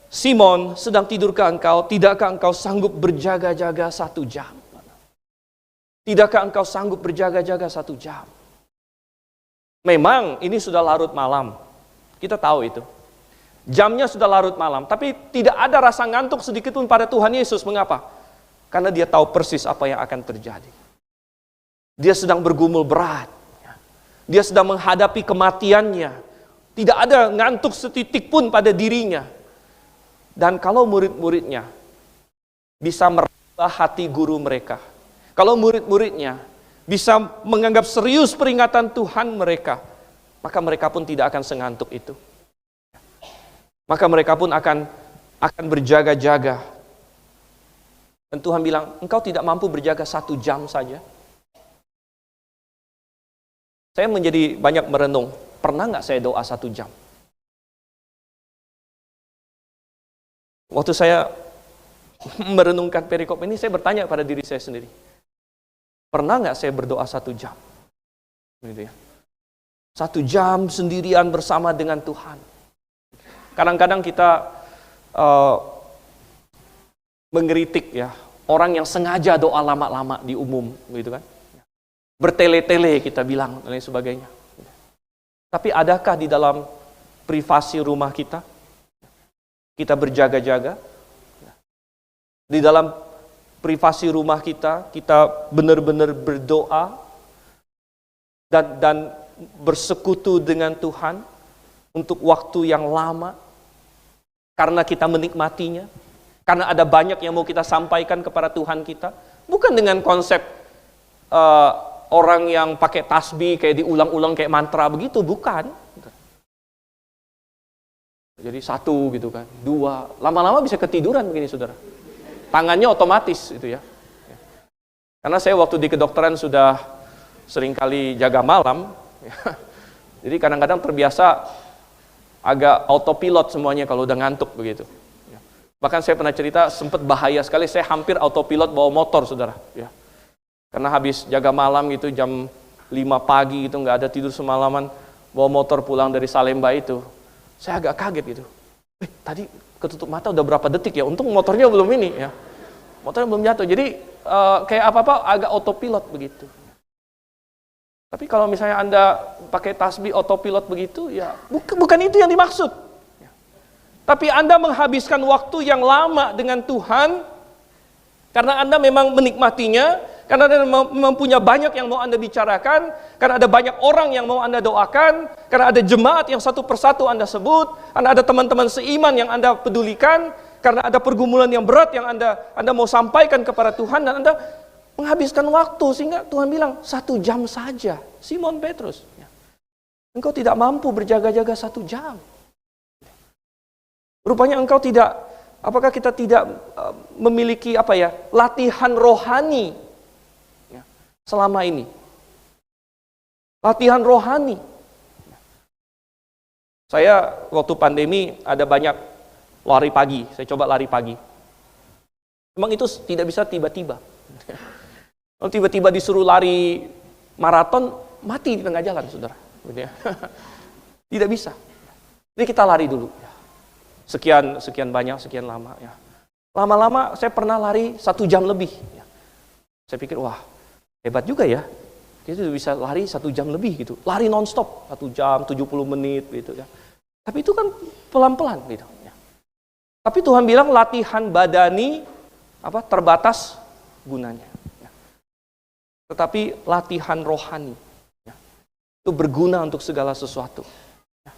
Speaker 1: Simon, sedang tidurkah engkau? Tidakkah engkau sanggup berjaga-jaga 1 jam? Tidakkah engkau sanggup berjaga-jaga 1 jam? Memang ini sudah larut malam. Kita tahu itu. Jamnya sudah larut malam. Tapi tidak ada rasa ngantuk sedikit pun pada Tuhan Yesus. Mengapa? Karena dia tahu persis apa yang akan terjadi. Dia sedang bergumul berat. Dia sedang menghadapi kematiannya. Tidak ada ngantuk setitik pun pada dirinya. Dan kalau murid-muridnya bisa merubah hati guru mereka, kalau murid-muridnya bisa menganggap serius peringatan Tuhan mereka, maka mereka pun tidak akan sengantuk itu. Maka mereka pun akan berjaga-jaga. Dan Tuhan bilang, engkau tidak mampu berjaga 1 jam saja. Saya menjadi banyak merenung, pernah nggak saya doa 1 jam? Waktu saya merenungkan perikop ini, saya bertanya pada diri saya sendiri. Pernah nggak saya berdoa 1 jam? Gitu ya. 1 jam sendirian bersama dengan Tuhan. Kadang-kadang kita mengkritik ya, orang yang sengaja doa lama-lama di umum, gitu kan. Bertele-tele kita bilang, dan lain sebagainya. Tapi adakah di dalam privasi rumah kita berjaga-jaga? Di dalam privasi rumah kita benar-benar berdoa dan bersekutu dengan Tuhan untuk waktu yang lama karena kita menikmatinya, karena ada banyak yang mau kita sampaikan kepada Tuhan kita, bukan dengan konsep orang yang pakai tasbih kayak diulang-ulang kayak mantra begitu, bukan. Jadi 1 gitu kan, 2, lama-lama bisa ketiduran begini saudara. tangannya otomatis itu ya. Karena saya waktu di kedokteran sudah seringkali jaga malam, ya. Jadi kadang-kadang terbiasa agak autopilot semuanya kalau udah ngantuk begitu. Ya. Bahkan saya pernah cerita sempat bahaya sekali, saya hampir autopilot bawa motor, saudara. Ya. Karena habis jaga malam gitu jam 5 pagi gitu, nggak ada tidur semalaman, bawa motor pulang dari Salemba itu, saya agak kaget gitu. Tadi ketutup mata udah berapa detik ya? Untung motornya belum ini ya. Motornya belum jatuh. Jadi kayak apa-apa agak autopilot begitu. Tapi kalau misalnya Anda pakai tasbih autopilot begitu, ya bukan itu yang dimaksud. Tapi Anda menghabiskan waktu yang lama dengan Tuhan, karena Anda memang menikmatinya, karena Anda mempunyai banyak yang mau Anda bicarakan, karena ada banyak orang yang mau Anda doakan, karena ada jemaat yang satu persatu Anda sebut, karena ada teman-teman seiman yang Anda pedulikan, karena ada pergumulan yang berat yang Anda mau sampaikan kepada Tuhan, dan Anda menghabiskan waktu, sehingga Tuhan bilang, 1 jam saja. Simon Petrus, engkau tidak mampu berjaga-jaga 1 jam. Rupanya engkau tidak, apakah kita tidak memiliki latihan rohani selama ini? Latihan rohani. Saya waktu pandemi ada banyak lari pagi, saya coba lari pagi. Memang itu tidak bisa tiba-tiba. Kalau tiba-tiba disuruh lari maraton, mati di tengah jalan, saudara. Tidak bisa. Jadi kita lari dulu. Sekian banyak, sekian lama. Ya. Lama-lama saya pernah lari 1 jam lebih. Ya. Saya pikir, wah hebat juga ya. Kita bisa lari 1 jam lebih gitu. Lari non-stop, 1 jam, 70 menit gitu ya. Tapi itu kan pelan-pelan gitu. Ya. Tapi Tuhan bilang latihan badani terbatas gunanya. Ya. Tetapi latihan rohani ya, itu berguna untuk segala sesuatu. Ya.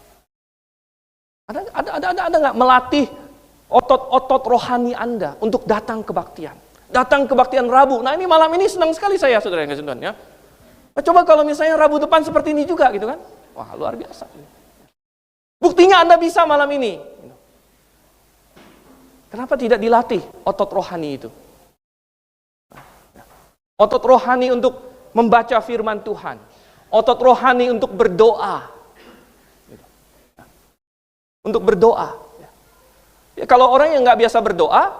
Speaker 1: Ada nggak melatih otot-otot rohani Anda untuk datang kebaktian? Datang kebaktian Rabu. Nah ini malam ini senang sekali saya, saudara yang kasih Tuhan ya. Nah, coba kalau misalnya Rabu depan seperti ini juga gitu kan. Wah luar biasa. Buktinya Anda bisa malam ini. Kenapa tidak dilatih otot rohani itu? Otot rohani untuk membaca firman Tuhan. Otot rohani untuk berdoa. Untuk berdoa. Ya, kalau orang yang nggak biasa berdoa,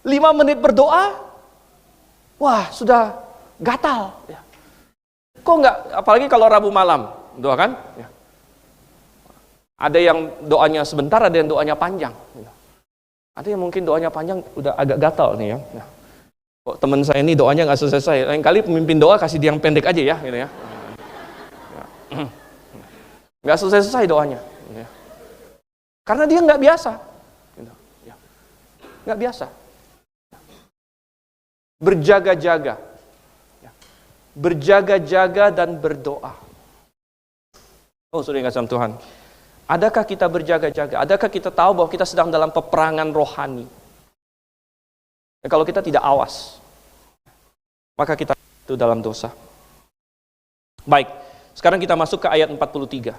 Speaker 1: 5 menit berdoa, wah sudah gatal. Ya. Kok nggak, apalagi kalau Rabu malam, doa kan? Ya. Ada yang doanya sebentar, ada yang doanya panjang. Ada yang mungkin doanya panjang, udah agak gatal nih ya. Nah, kok teman saya ini doanya nggak selesai. Lain kali pemimpin doa kasih dia yang pendek aja ya, gitu ya. Nggak selesai doanya. Gitu ya. Karena dia nggak biasa. Gitu, ya. Nggak biasa. Berjaga-jaga. Ya. Berjaga-jaga dan berdoa. Oh, sudah ingat sama Tuhan. Adakah kita berjaga-jaga? Adakah kita tahu bahwa kita sedang dalam peperangan rohani? Ya, kalau kita tidak awas, maka kita itu dalam dosa. Baik, sekarang kita masuk ke ayat 43.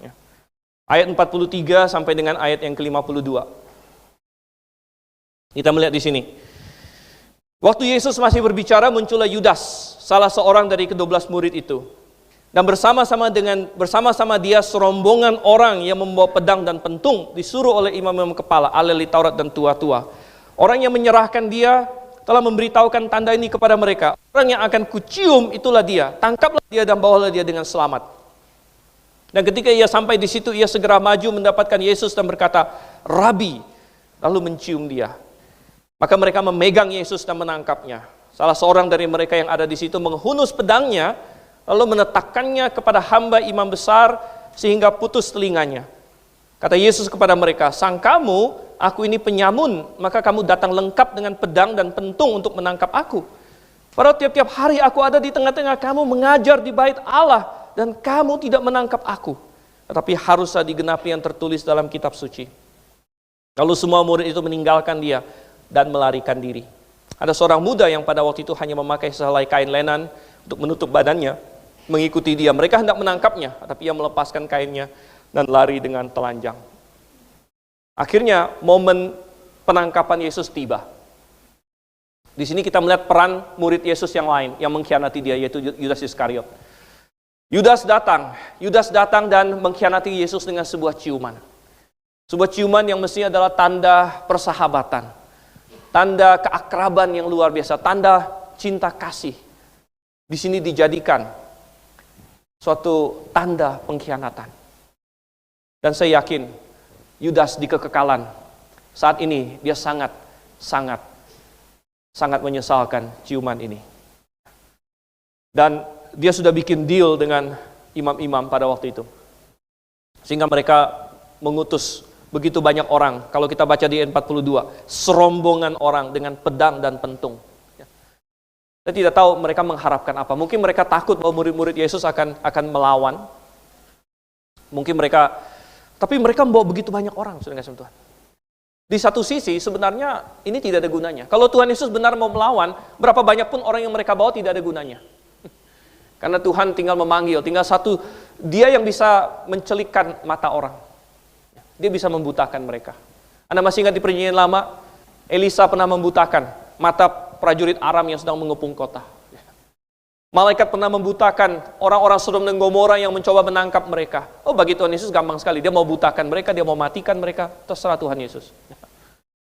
Speaker 1: Ya. Ayat 43 sampai dengan ayat yang ke-52. Kita melihat di sini. Waktu Yesus masih berbicara, muncullah Yudas, salah seorang dari ke-12 murid itu. Dan bersama-sama dia serombongan orang yang membawa pedang dan pentung disuruh oleh imam-imam kepala, ahli Taurat dan tua-tua. Orang yang menyerahkan dia telah memberitahukan tanda ini kepada mereka. Orang yang akan kucium itulah dia. Tangkaplah dia dan bawalah dia dengan selamat. Dan ketika ia sampai di situ, ia segera maju mendapatkan Yesus dan berkata, Rabi, lalu mencium dia. Maka mereka memegang Yesus dan menangkapnya. Salah seorang dari mereka yang ada di situ menghunus pedangnya, lalu menetapkannya kepada hamba imam besar sehingga putus telinganya. Kata Yesus kepada mereka, sangkamu aku ini penyamun, maka kamu datang lengkap dengan pedang dan pentung untuk menangkap aku. Padahal tiap-tiap hari aku ada di tengah-tengah kamu mengajar di bait Allah dan kamu tidak menangkap aku. Tetapi haruslah digenapi yang tertulis dalam kitab suci. Lalu semua murid itu meninggalkan dia dan melarikan diri. Ada seorang muda yang pada waktu itu hanya memakai sehelai kain lenan untuk menutup badannya, mengikuti dia. Mereka hendak menangkapnya, tapi ia melepaskan kainnya dan lari dengan telanjang. Akhirnya momen penangkapan Yesus tiba. Di sini kita melihat peran murid Yesus yang lain yang mengkhianati dia, yaitu Yudas Iskariot. Yudas datang dan mengkhianati Yesus dengan sebuah ciuman. Sebuah ciuman yang mestinya adalah tanda persahabatan, tanda keakraban yang luar biasa, tanda cinta kasih. Di sini dijadikan suatu tanda pengkhianatan. Dan saya yakin Yudas di kekekalan saat ini dia sangat menyesalkan ciuman ini. Dan dia sudah bikin deal dengan imam-imam pada waktu itu. Sehingga mereka mengutus begitu banyak orang. Kalau kita baca di ayat 42, serombongan orang dengan pedang dan pentung. Saya tidak tahu mereka mengharapkan apa. Mungkin mereka takut bahwa murid-murid Yesus akan melawan. Mungkin tapi mereka membawa begitu banyak orang, saudara kasih Tuhan. Di satu sisi sebenarnya ini tidak ada gunanya. Kalau Tuhan Yesus benar mau melawan, berapa banyak pun orang yang mereka bawa tidak ada gunanya. Karena Tuhan tinggal memanggil, tinggal satu, dia yang bisa mencelikkan mata orang. Dia bisa membutakan mereka. Anda masih ingat di Perjanjian Lama, Elisa pernah membutakan mata prajurit Aram yang sedang mengepung kota. Malaikat pernah membutakan orang-orang Sodom dan Gomora yang mencoba menangkap mereka. Oh, bagi Tuhan Yesus gampang sekali. Dia mau butakan mereka, dia mau matikan mereka, terserah Tuhan Yesus.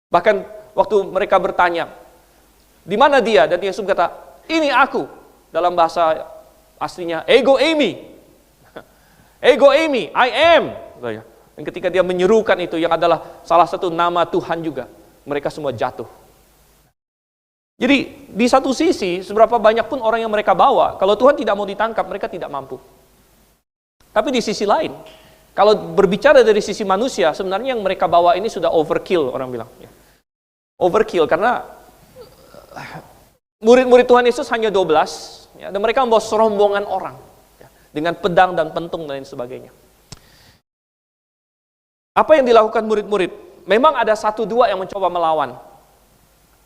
Speaker 1: Bahkan waktu mereka bertanya, di mana dia? Dan Yesus berkata, ini aku. Dalam bahasa aslinya, ego eimi. Ego eimi, I am. Dan ketika dia menyerukan itu, yang adalah salah satu nama Tuhan juga, mereka semua jatuh. Jadi di satu sisi, seberapa banyak pun orang yang mereka bawa, kalau Tuhan tidak mau ditangkap, mereka tidak mampu. Tapi di sisi lain, kalau berbicara dari sisi manusia, sebenarnya yang mereka bawa ini sudah overkill, orang bilang. Overkill, karena murid-murid Tuhan Yesus hanya 12, dan mereka membawa serombongan orang, dengan pedang dan pentung dan lain sebagainya. Apa yang dilakukan murid-murid? Memang ada 1-2 yang mencoba melawan.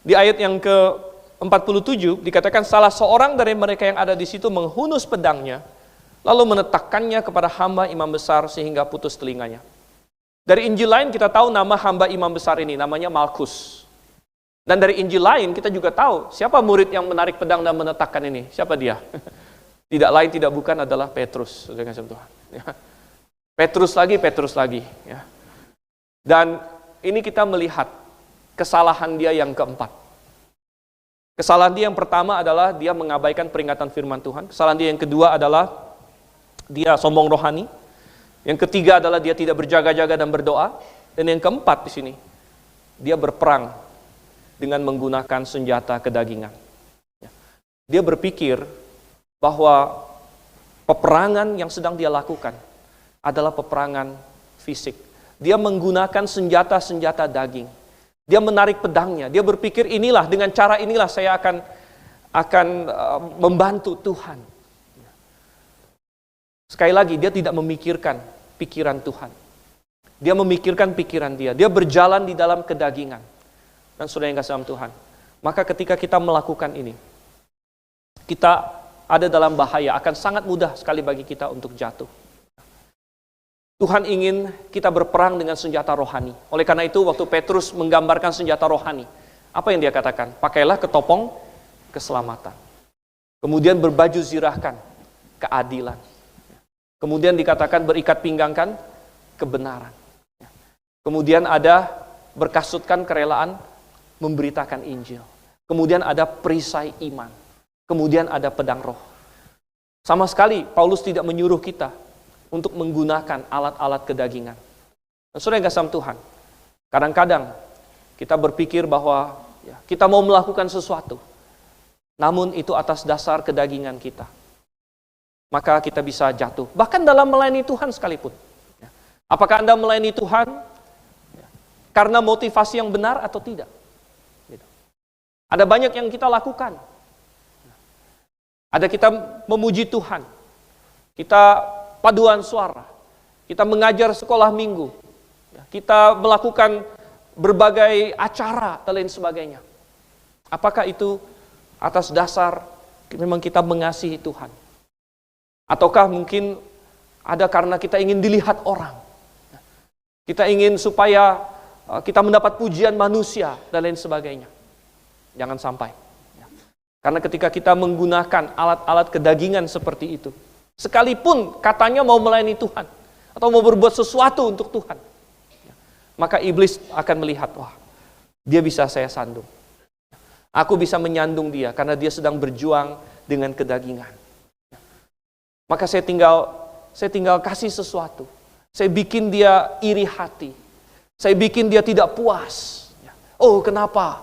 Speaker 1: Di ayat yang ke-47 dikatakan salah seorang dari mereka yang ada di situ menghunus pedangnya, lalu menetakkannya kepada hamba imam besar sehingga putus telinganya. Dari Injil lain kita tahu nama hamba imam besar ini, namanya Malkus. Dan dari Injil lain kita juga tahu siapa murid yang menarik pedang dan menetakkan ini. Siapa dia? Tidak lain tidak bukan adalah Petrus. Petrus lagi. Ya. Dan ini kita melihat kesalahan dia yang keempat. Kesalahan dia yang pertama adalah dia mengabaikan peringatan firman Tuhan. Kesalahan dia yang kedua adalah dia sombong rohani. Yang ketiga adalah dia tidak berjaga-jaga dan berdoa. Dan yang keempat di sini, dia berperang dengan menggunakan senjata kedagingan. Dia berpikir bahwa peperangan yang sedang dia lakukan adalah peperangan fisik. Dia menggunakan senjata-senjata daging. Dia menarik pedangnya. Dia berpikir inilah, dengan cara inilah saya akan membantu Tuhan. Sekali lagi, dia tidak memikirkan pikiran Tuhan. Dia memikirkan pikiran dia. Dia berjalan di dalam kedagingan. Dan saudara yang kasih dalam Tuhan, maka ketika kita melakukan ini, kita ada dalam bahaya. Akan sangat mudah sekali bagi kita untuk jatuh. Tuhan ingin kita berperang dengan senjata rohani. Oleh karena itu, waktu Petrus menggambarkan senjata rohani, apa yang dia katakan? Pakailah ketopong keselamatan. Kemudian berbaju zirahkan keadilan. Kemudian dikatakan berikat pinggangkan kebenaran. Kemudian ada berkasutkan kerelaan memberitakan Injil. Kemudian ada perisai iman. Kemudian ada pedang roh. Sama sekali Paulus tidak menyuruh kita untuk menggunakan alat-alat kedagingan. Saudara yang kasih Tuhan, kadang-kadang kita berpikir bahwa kita mau melakukan sesuatu, namun itu atas dasar kedagingan kita. Maka kita bisa jatuh. Bahkan dalam melayani Tuhan sekalipun. Apakah Anda melayani Tuhan karena motivasi yang benar atau tidak? Ada banyak yang kita lakukan. Ada kita memuji Tuhan. Kita paduan suara, kita mengajar sekolah minggu, kita melakukan berbagai acara dan lain sebagainya. Apakah itu atas dasar memang kita mengasihi Tuhan? Ataukah mungkin ada karena kita ingin dilihat orang? Kita ingin supaya kita mendapat pujian manusia dan lain sebagainya. Jangan sampai. Karena ketika kita menggunakan alat-alat kedagingan seperti itu, sekalipun katanya mau melayani Tuhan, atau mau berbuat sesuatu untuk Tuhan, maka iblis akan melihat, wah, dia bisa saya sandung. Aku bisa menyandung dia karena dia sedang berjuang dengan kedagingan. Maka saya tinggal kasih sesuatu. Saya bikin dia iri hati. Saya bikin dia tidak puas. Oh, kenapa?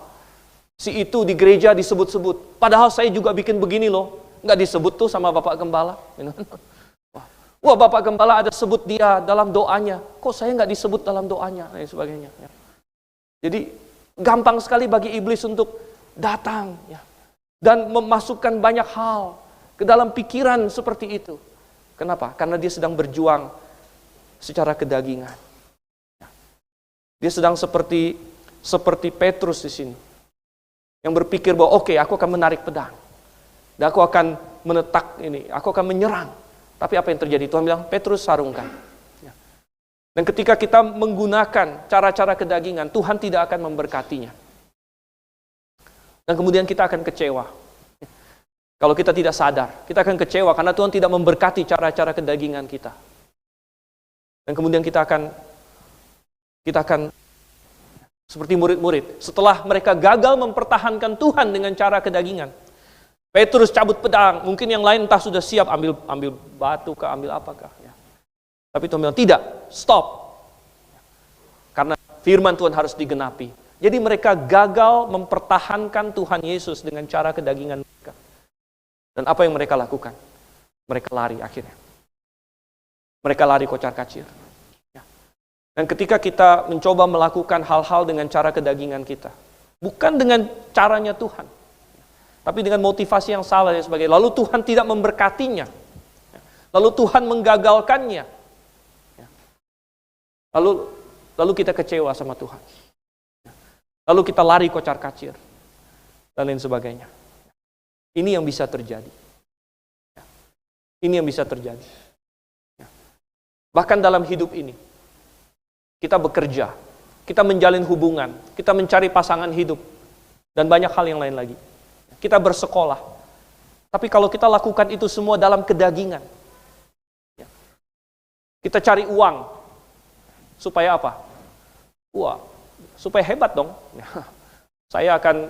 Speaker 1: Si itu di gereja disebut-sebut. Padahal saya juga bikin begini loh. Nggak disebut tuh sama Bapak Gembala. Wah, Bapak Gembala ada sebut dia dalam doanya. Kok saya nggak disebut dalam doanya? Dan sebagainya. Jadi gampang sekali bagi iblis untuk datang. Dan memasukkan banyak hal ke dalam pikiran seperti itu. Kenapa? Karena dia sedang berjuang secara kedagingan. Dia sedang seperti Petrus di sini. Yang berpikir bahwa oke, aku akan menarik pedang. Dan aku akan menetak ini, aku akan menyerang. Tapi apa yang terjadi? Tuhan bilang, Petrus sarungkan. Dan ketika kita menggunakan cara-cara kedagingan, Tuhan tidak akan memberkatinya. Dan kemudian kita akan kecewa. Kalau kita tidak sadar, kita akan kecewa karena Tuhan tidak memberkati cara-cara kedagingan kita. Dan kemudian kita akan seperti murid-murid, setelah mereka gagal mempertahankan Tuhan dengan cara kedagingan, Petrus cabut pedang, mungkin yang lain entah sudah siap ambil batu kah, ambil apakah. Tapi Tuhan bilang, tidak, stop. Karena firman Tuhan harus digenapi. Jadi mereka gagal mempertahankan Tuhan Yesus dengan cara kedagingan mereka. Dan apa yang mereka lakukan? Mereka lari akhirnya. Mereka lari kocar-kacir. Dan ketika kita mencoba melakukan hal-hal dengan cara kedagingan kita, bukan dengan caranya Tuhan, tapi dengan motivasi yang salah dan sebagainya, lalu Tuhan tidak memberkatinya, lalu Tuhan menggagalkannya, lalu kita kecewa sama Tuhan, lalu kita lari kocar-kacir, dan lain sebagainya. Ini yang bisa terjadi. Ini yang bisa terjadi. Bahkan dalam hidup ini, kita bekerja, kita menjalin hubungan, kita mencari pasangan hidup, dan banyak hal yang lain lagi. Kita bersekolah. Tapi kalau kita lakukan itu semua dalam kedagingan, kita cari uang, supaya apa? Wah, supaya hebat dong. Saya akan,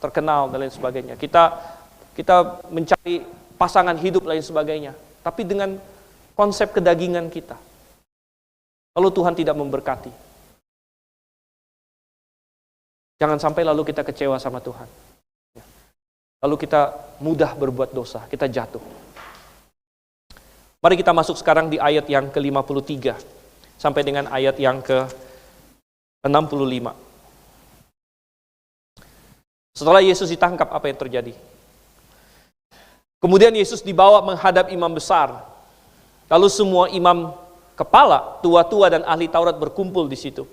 Speaker 1: terkenal dan lain sebagainya. Kita mencari pasangan hidup lain sebagainya. Tapi dengan konsep kedagingan kita. Lalu Tuhan tidak memberkati. Jangan sampai lalu kita kecewa sama Tuhan. Lalu kita mudah berbuat dosa, kita jatuh. Mari kita masuk sekarang di ayat yang ke-53 sampai dengan ayat yang ke-65. Setelah Yesus ditangkap, apa yang terjadi? Kemudian Yesus dibawa menghadap imam besar. Lalu semua imam kepala, tua-tua dan ahli Taurat berkumpul di situ.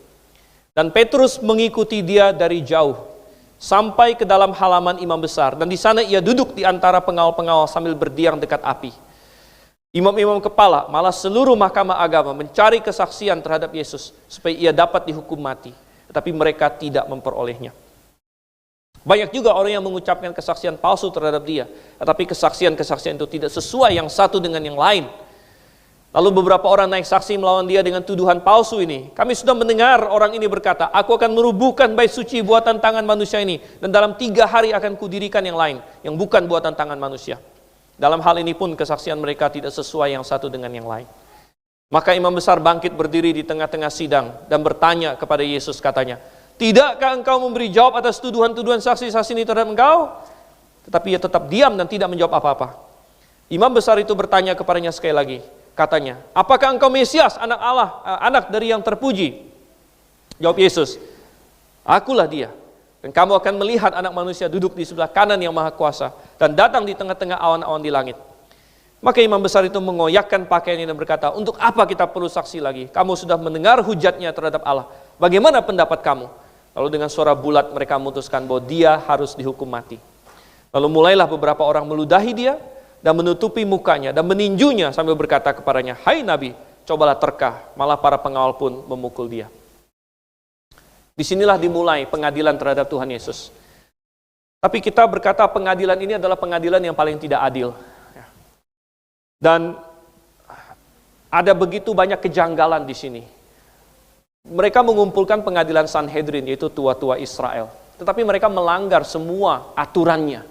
Speaker 1: Dan Petrus mengikuti dia dari jauh sampai ke dalam halaman imam besar. Dan di sana ia duduk di antara pengawal-pengawal sambil berdiam dekat api. Imam-imam kepala, malah seluruh mahkamah agama mencari kesaksian terhadap Yesus supaya ia dapat dihukum mati. Tetapi mereka tidak memperolehnya. Banyak juga orang yang mengucapkan kesaksian palsu terhadap dia. Tetapi kesaksian-kesaksian itu tidak sesuai yang satu dengan yang lain. Lalu beberapa orang naik saksi melawan dia dengan tuduhan palsu ini. Kami sudah mendengar orang ini berkata, aku akan merubuhkan bait suci buatan tangan manusia ini. Dan dalam 3 hari akan kudirikan yang lain, yang bukan buatan tangan manusia. Dalam hal ini pun kesaksian mereka tidak sesuai yang satu dengan yang lain. Maka imam besar bangkit berdiri di tengah-tengah sidang dan bertanya kepada Yesus, katanya, tidakkah engkau memberi jawab atas tuduhan-tuduhan saksi-saksi ini terhadap engkau? Tetapi ia tetap diam dan tidak menjawab apa-apa. Imam besar itu bertanya kepadanya sekali lagi. Katanya, apakah engkau Mesias, anak Allah, anak dari yang terpuji? Jawab Yesus, akulah dia. Dan kamu akan melihat anak manusia duduk di sebelah kanan yang maha kuasa dan datang di tengah-tengah awan-awan di langit. Maka imam besar itu mengoyakkan pakaiannya dan berkata, untuk apa kita perlu saksi lagi? Kamu sudah mendengar hujatnya terhadap Allah. Bagaimana pendapat kamu? Lalu dengan suara bulat mereka memutuskan bahwa dia harus dihukum mati. Lalu mulailah beberapa orang meludahi dia dan menutupi mukanya dan meninjunya sambil berkata kepadanya, hai Nabi, cobalah terkah. Malah para pengawal pun memukul dia. Disinilah dimulai pengadilan terhadap Tuhan Yesus. Tapi kita berkata pengadilan ini adalah pengadilan yang paling tidak adil. Dan ada begitu banyak kejanggalan di sini. Mereka mengumpulkan pengadilan Sanhedrin, yaitu tua-tua Israel. Tetapi mereka melanggar semua aturannya.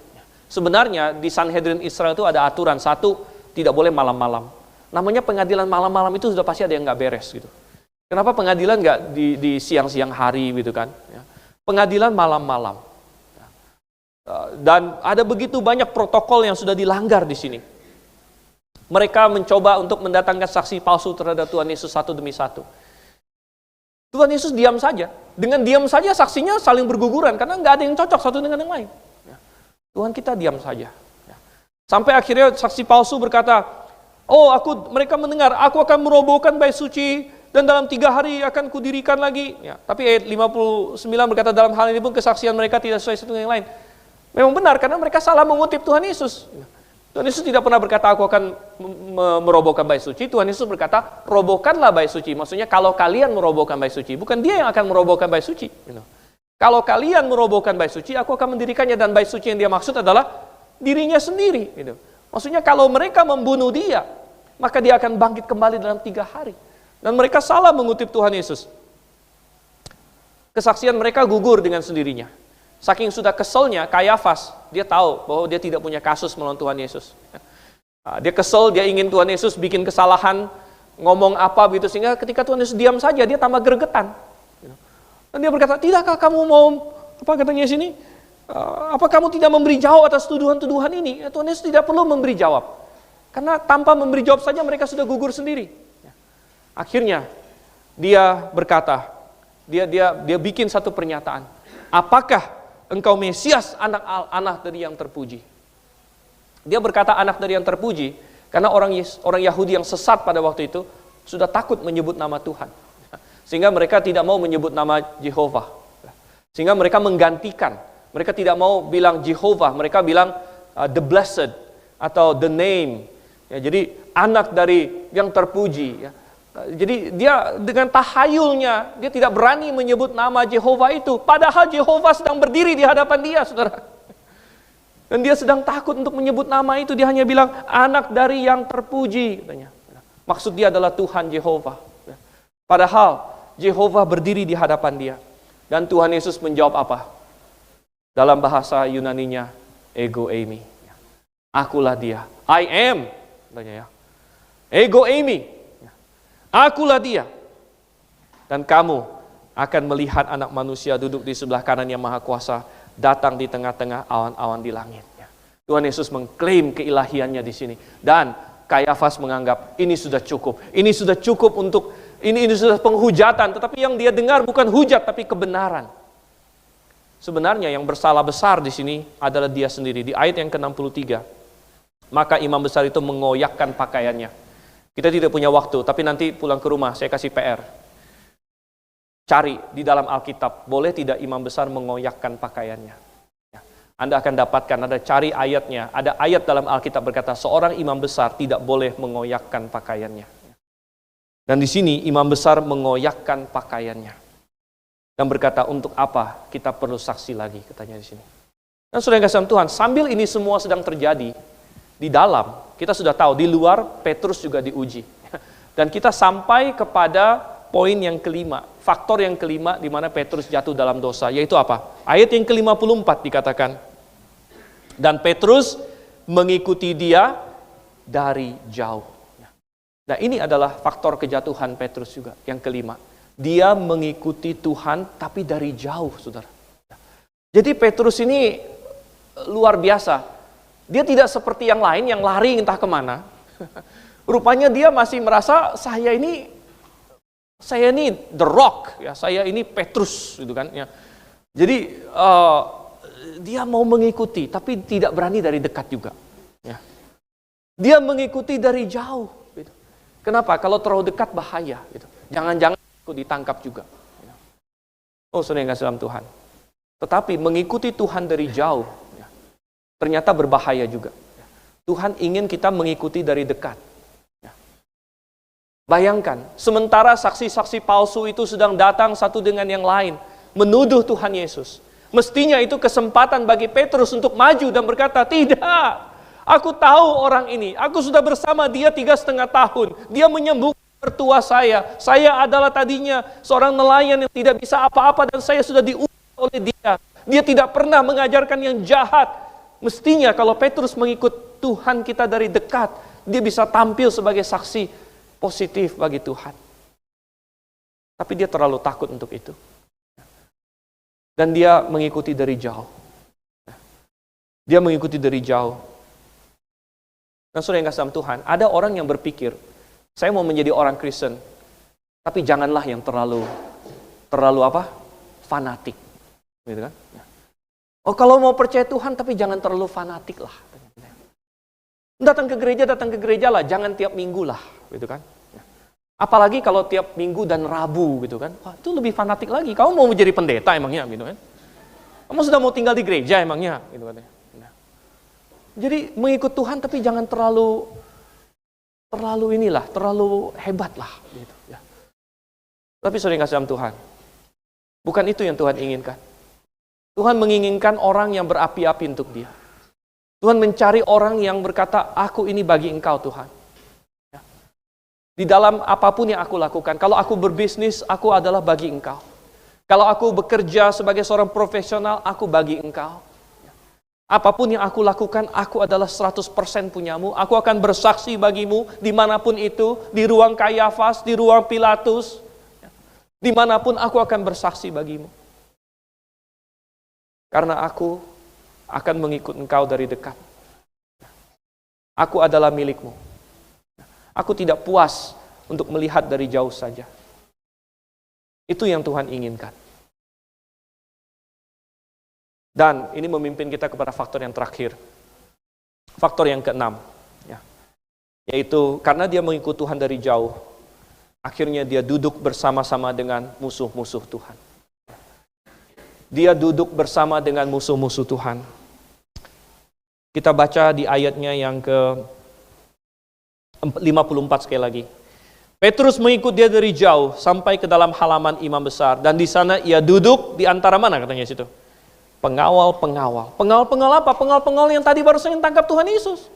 Speaker 1: Sebenarnya di Sanhedrin Israel itu ada aturan. Satu, tidak boleh malam-malam. Namanya pengadilan malam-malam itu sudah pasti ada yang nggak beres gitu. Kenapa pengadilan nggak di siang-siang hari gitu kan? Pengadilan malam-malam. Dan ada begitu banyak protokol yang sudah dilanggar di sini. Mereka mencoba untuk mendatangkan saksi palsu terhadap Tuhan Yesus satu demi satu. Tuhan Yesus diam saja. Dengan diam saja saksinya saling berguguran karena nggak ada yang cocok satu dengan yang lain. Tuhan kita diam saja. Sampai akhirnya saksi palsu berkata, mereka mendengar, aku akan merobohkan bait suci dan dalam 3 hari akan kudirikan lagi. Tapi ayat 59 berkata, dalam hal ini pun kesaksian mereka tidak sesuai satu dengan yang lain. Memang benar karena mereka salah mengutip Tuhan Yesus. Tuhan Yesus tidak pernah berkata, aku akan merobohkan bait suci. Tuhan Yesus berkata, robohkanlah bait suci. Maksudnya kalau kalian merobohkan bait suci, bukan dia yang akan merobohkan bait suci. Kalau kalian merobohkan bait suci, aku akan mendirikannya, dan bait suci yang dia maksud adalah dirinya sendiri. Maksudnya kalau mereka membunuh dia, maka dia akan bangkit kembali dalam 3 hari. Dan mereka salah mengutip Tuhan Yesus. Kesaksian mereka gugur dengan sendirinya. Saking sudah keselnya, Kayafas, dia tahu bahwa dia tidak punya kasus melawan Tuhan Yesus. Dia kesel, dia ingin Tuhan Yesus bikin kesalahan, ngomong apa begitu, sehingga ketika Tuhan Yesus diam saja, dia tambah gregetan. Dan dia berkata, tidakkah kamu mau, apa katanya di sini? Apa kamu tidak memberi jawab atas tuduhan-tuduhan ini? Tuhan Yesus tidak perlu memberi jawab. Karena tanpa memberi jawab saja mereka sudah gugur sendiri. Akhirnya, dia berkata, dia bikin satu pernyataan. Apakah engkau Mesias, anak dari yang terpuji? Dia berkata anak dari yang terpuji karena orang Yahudi yang sesat pada waktu itu sudah takut menyebut nama Tuhan, sehingga mereka tidak mau menyebut nama Jehovah, sehingga mereka menggantikan. Mereka tidak mau bilang Jehovah, mereka bilang the blessed atau the name. Jadi anak dari yang terpuji. Jadi dia dengan tahayulnya, dia tidak berani menyebut nama Jehovah itu. Padahal Jehovah sedang berdiri di hadapan dia, saudara. Dan dia sedang takut untuk menyebut nama itu. Dia hanya bilang, anak dari yang terpuji, katanya. Maksud dia adalah Tuhan Jehovah. Padahal Jehovah berdiri di hadapan dia. Dan Tuhan Yesus menjawab apa? Dalam bahasa Yunaninya, ego eimi. Akulah dia. I am. Katanya ya. Ego eimi. Akulah dia. Dan kamu akan melihat anak manusia duduk di sebelah kanan yang maha kuasa, datang di tengah-tengah awan-awan di langit. Tuhan Yesus mengklaim keilahiannya di sini. Dan Kayafas menganggap ini sudah cukup. Ini sudah cukup untuk, ini sudah penghujatan. Tetapi yang dia dengar bukan hujat, tapi kebenaran. Sebenarnya yang bersalah besar di sini adalah dia sendiri. Di ayat yang ke-63. Maka imam besar itu mengoyakkan pakaiannya. Kita tidak punya waktu, tapi nanti pulang ke rumah saya kasih PR. Cari di dalam Alkitab, boleh tidak imam besar mengoyakkan pakaiannya? Anda akan dapatkan, ada cari ayatnya. Ada ayat dalam Alkitab berkata, seorang imam besar tidak boleh mengoyakkan pakaiannya. Dan di sini imam besar mengoyakkan pakaiannya. Dan berkata, untuk apa kita perlu saksi lagi, katanya di sini. Dan saudara yang kasih Tuhan, sambil ini semua sedang terjadi, di dalam, kita sudah tahu, di luar Petrus juga diuji. Dan kita sampai kepada poin yang kelima, faktor yang kelima di mana Petrus jatuh dalam dosa, yaitu apa? Ayat yang ke-54 dikatakan, dan Petrus mengikuti dia dari jauh. Nah ini adalah faktor kejatuhan Petrus juga, yang kelima. Dia mengikuti Tuhan tapi dari jauh, saudara. Jadi Petrus ini luar biasa. Dia tidak seperti yang lain yang lari entah kemana. Rupanya dia masih merasa saya ini the rock, ya, saya ini Petrus, gitu kan? Ya. Jadi dia mau mengikuti, tapi tidak berani dari dekat juga. Ya. Dia mengikuti dari jauh. Gitu. Kenapa? Kalau terlalu dekat bahaya. Gitu. Jangan-jangan ikut ditangkap juga. Oh, saudara yang kasih dalam Tuhan. Tetapi mengikuti Tuhan dari jauh, ternyata berbahaya juga. Tuhan ingin kita mengikuti dari dekat. Bayangkan, sementara saksi-saksi palsu itu sedang datang satu dengan yang lain, menuduh Tuhan Yesus, Mestinya itu kesempatan bagi Petrus untuk maju dan berkata, tidak, aku tahu orang ini, aku sudah bersama dia 3,5 tahun, dia menyembuhkan mertua saya adalah tadinya seorang nelayan yang tidak bisa apa-apa dan saya sudah diubah oleh dia. Dia tidak pernah mengajarkan yang jahat. Mestinya kalau Petrus mengikut Tuhan kita dari dekat, dia bisa tampil sebagai saksi positif bagi Tuhan. Tapi dia terlalu takut untuk itu. Dan dia mengikuti dari jauh. Dia mengikuti dari jauh. Dan saudara yang kasih dalam Tuhan, ada orang yang berpikir, saya mau menjadi orang Kristen, tapi janganlah yang terlalu apa? Fanatik. Gitu kan? Oh, kalau mau percaya Tuhan, tapi jangan terlalu fanatik lah. Datang ke gereja lah, jangan tiap minggu lah, gitu kan? Apalagi kalau tiap minggu dan Rabu, gitu kan? Wah, itu lebih fanatik lagi. Kamu mau menjadi pendeta emangnya, gitu kan? Kamu sudah mau tinggal di gereja emangnya, gitu kan? Jadi mengikut Tuhan, tapi jangan terlalu hebat lah, gitu. Ya. Tapi saudara yang kasih dalam Tuhan, bukan itu yang Tuhan inginkan. Tuhan menginginkan orang yang berapi-api untuk Dia. Tuhan mencari orang yang berkata, aku ini bagi Engkau Tuhan. Ya. Di dalam apapun yang aku lakukan, kalau aku berbisnis, aku adalah bagi Engkau. Kalau aku bekerja sebagai seorang profesional, aku bagi Engkau. Apapun yang aku lakukan, aku adalah 100% punyamu. Aku akan bersaksi bagimu dimanapun itu, di ruang Kayafas, di ruang Pilatus, dimanapun aku akan bersaksi bagimu. Karena aku akan mengikut engkau dari dekat. Aku adalah milikmu. Aku tidak puas untuk melihat dari jauh saja. Itu yang Tuhan inginkan. Dan ini memimpin kita kepada faktor yang terakhir. Faktor yang keenam. Ya. Yaitu karena dia mengikut Tuhan dari jauh, akhirnya dia duduk bersama-sama dengan musuh-musuh Tuhan. Dia duduk bersama dengan musuh-musuh Tuhan. Kita baca di ayatnya yang ke-54 sekali lagi. Petrus mengikut dia dari jauh sampai ke dalam halaman imam besar. Dan di sana ia duduk di antara mana katanya situ? Pengawal-pengawal. Pengawal-pengawal apa? Pengawal-pengawal yang tadi baru saja tangkap Tuhan Yesus.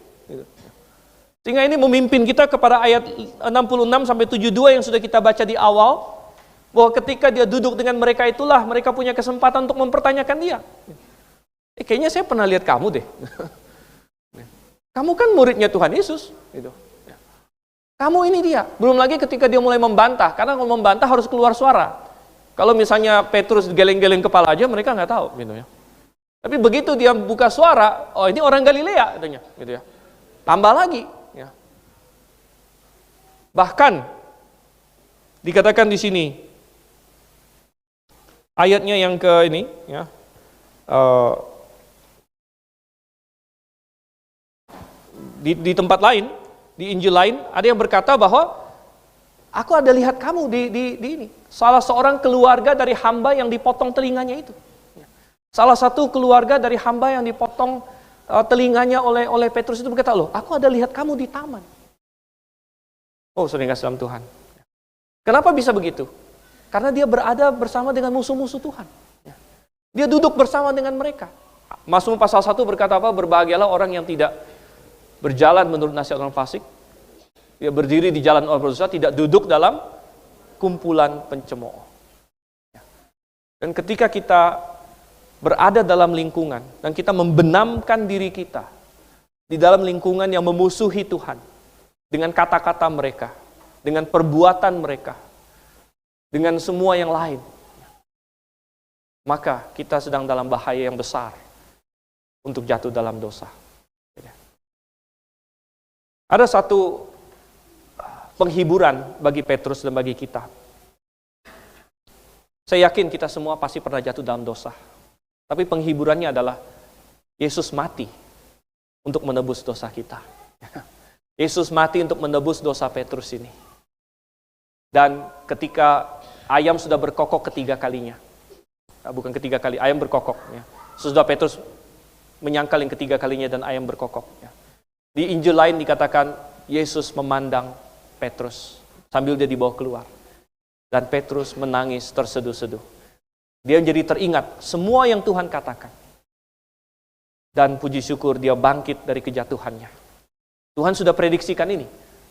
Speaker 1: Sehingga ini memimpin kita kepada ayat 66 sampai 72 yang sudah kita baca di awal. Bahwa ketika dia duduk dengan mereka itulah mereka punya kesempatan untuk mempertanyakan dia. Kayaknya saya pernah lihat kamu deh. Kamu kan muridnya Tuhan Yesus. Kamu ini dia. Belum lagi ketika dia mulai membantah. Karena kalau membantah harus keluar suara. Kalau misalnya Petrus geleng-geleng kepala aja mereka nggak tahu. Gitu ya. Tapi begitu dia buka suara, oh ini orang Galilea katanya, gitu ya. Tambah lagi, ya. Bahkan dikatakan di sini ayatnya yang ke ini, ya. Di tempat lain, di Injil lain ada yang berkata bahwa aku ada lihat kamu di ini, salah seorang keluarga dari hamba yang dipotong telinganya itu. Salah satu keluarga dari hamba yang dipotong telinganya oleh Petrus itu berkata, loh, aku ada lihat kamu di taman. Oh, saudara yang kasih dalam Tuhan. Kenapa bisa begitu? Karena dia berada bersama dengan musuh-musuh Tuhan. Dia duduk bersama dengan mereka. Mazmur pasal 1 berkata apa? Berbahagialah orang yang tidak berjalan menurut nasihat orang fasik. Dia berdiri di jalan orang berdosa, tidak duduk dalam kumpulan pencemooh. Dan ketika kita berada dalam lingkungan dan kita membenamkan diri kita di dalam lingkungan yang memusuhi Tuhan dengan kata-kata mereka, dengan perbuatan mereka, dengan semua yang lain, maka kita sedang dalam bahaya yang besar untuk jatuh dalam dosa. Ada satu penghiburan bagi Petrus dan bagi kita. Saya yakin kita semua pasti pernah jatuh dalam dosa. Tapi penghiburannya adalah Yesus mati untuk menebus dosa kita. Yesus mati untuk menebus dosa Petrus ini. Dan ketika ayam sudah berkokok ketiga kalinya, bukan ketiga kali, ayam berkokok. Ya. Sesudah Petrus menyangkal yang ketiga kalinya dan ayam berkokok. Ya. Di Injil lain dikatakan Yesus memandang Petrus sambil dia dibawa keluar. Dan Petrus menangis terseduh-seduh. Dia menjadi teringat semua yang Tuhan katakan. Dan puji syukur dia bangkit dari kejatuhannya. Tuhan sudah prediksikan ini.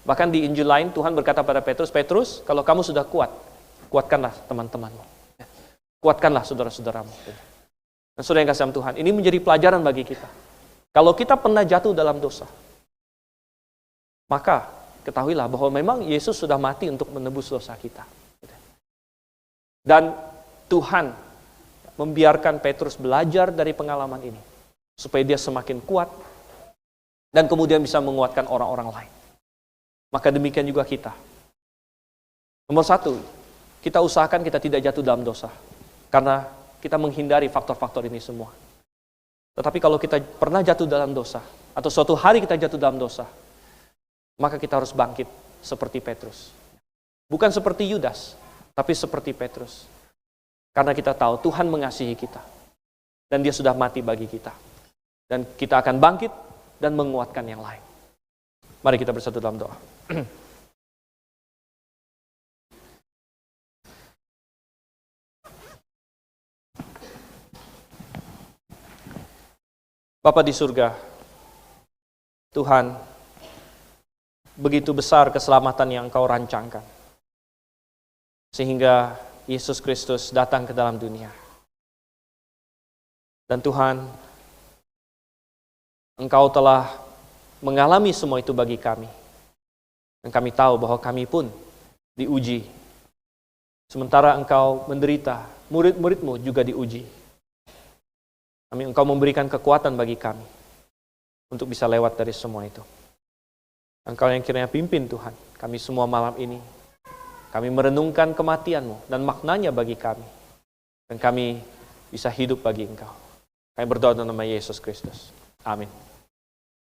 Speaker 1: Bahkan di Injil lain Tuhan berkata pada Petrus, Petrus, kalau kamu sudah kuat, kuatkanlah teman-temanmu. Kuatkanlah saudara-saudaramu. Dan saudara yang kasih Tuhan, ini menjadi pelajaran bagi kita. Kalau kita pernah jatuh dalam dosa, maka ketahuilah bahwa memang Yesus sudah mati untuk menebus dosa kita. Dan Tuhan membiarkan Petrus belajar dari pengalaman ini, supaya dia semakin kuat, dan kemudian bisa menguatkan orang-orang lain. Maka demikian juga kita. Nomor satu, kita usahakan kita tidak jatuh dalam dosa. Karena kita menghindari faktor-faktor ini semua. Tetapi kalau kita pernah jatuh dalam dosa, atau suatu hari kita jatuh dalam dosa, maka kita harus bangkit seperti Petrus. Bukan seperti Yudas, tapi seperti Petrus. Karena kita tahu Tuhan mengasihi kita. Dan dia sudah mati bagi kita. Dan kita akan bangkit dan menguatkan yang lain. Mari kita bersatu dalam doa. Bapa di surga, Tuhan, begitu besar keselamatan yang Engkau rancangkan. Sehingga Yesus Kristus datang ke dalam dunia. Dan Tuhan, Engkau telah mengalami semua itu bagi kami. Dan kami tahu bahwa kami pun diuji. Sementara Engkau menderita, murid-murid-Mu juga diuji. Engkau memberikan kekuatan bagi kami untuk bisa lewat dari semua itu. Engkau yang kiranya pimpin Tuhan, kami semua malam ini. Kami merenungkan kematian-Mu dan maknanya bagi kami. Dan kami bisa hidup bagi Engkau. Kami berdoa dalam nama Yesus Kristus. Amin.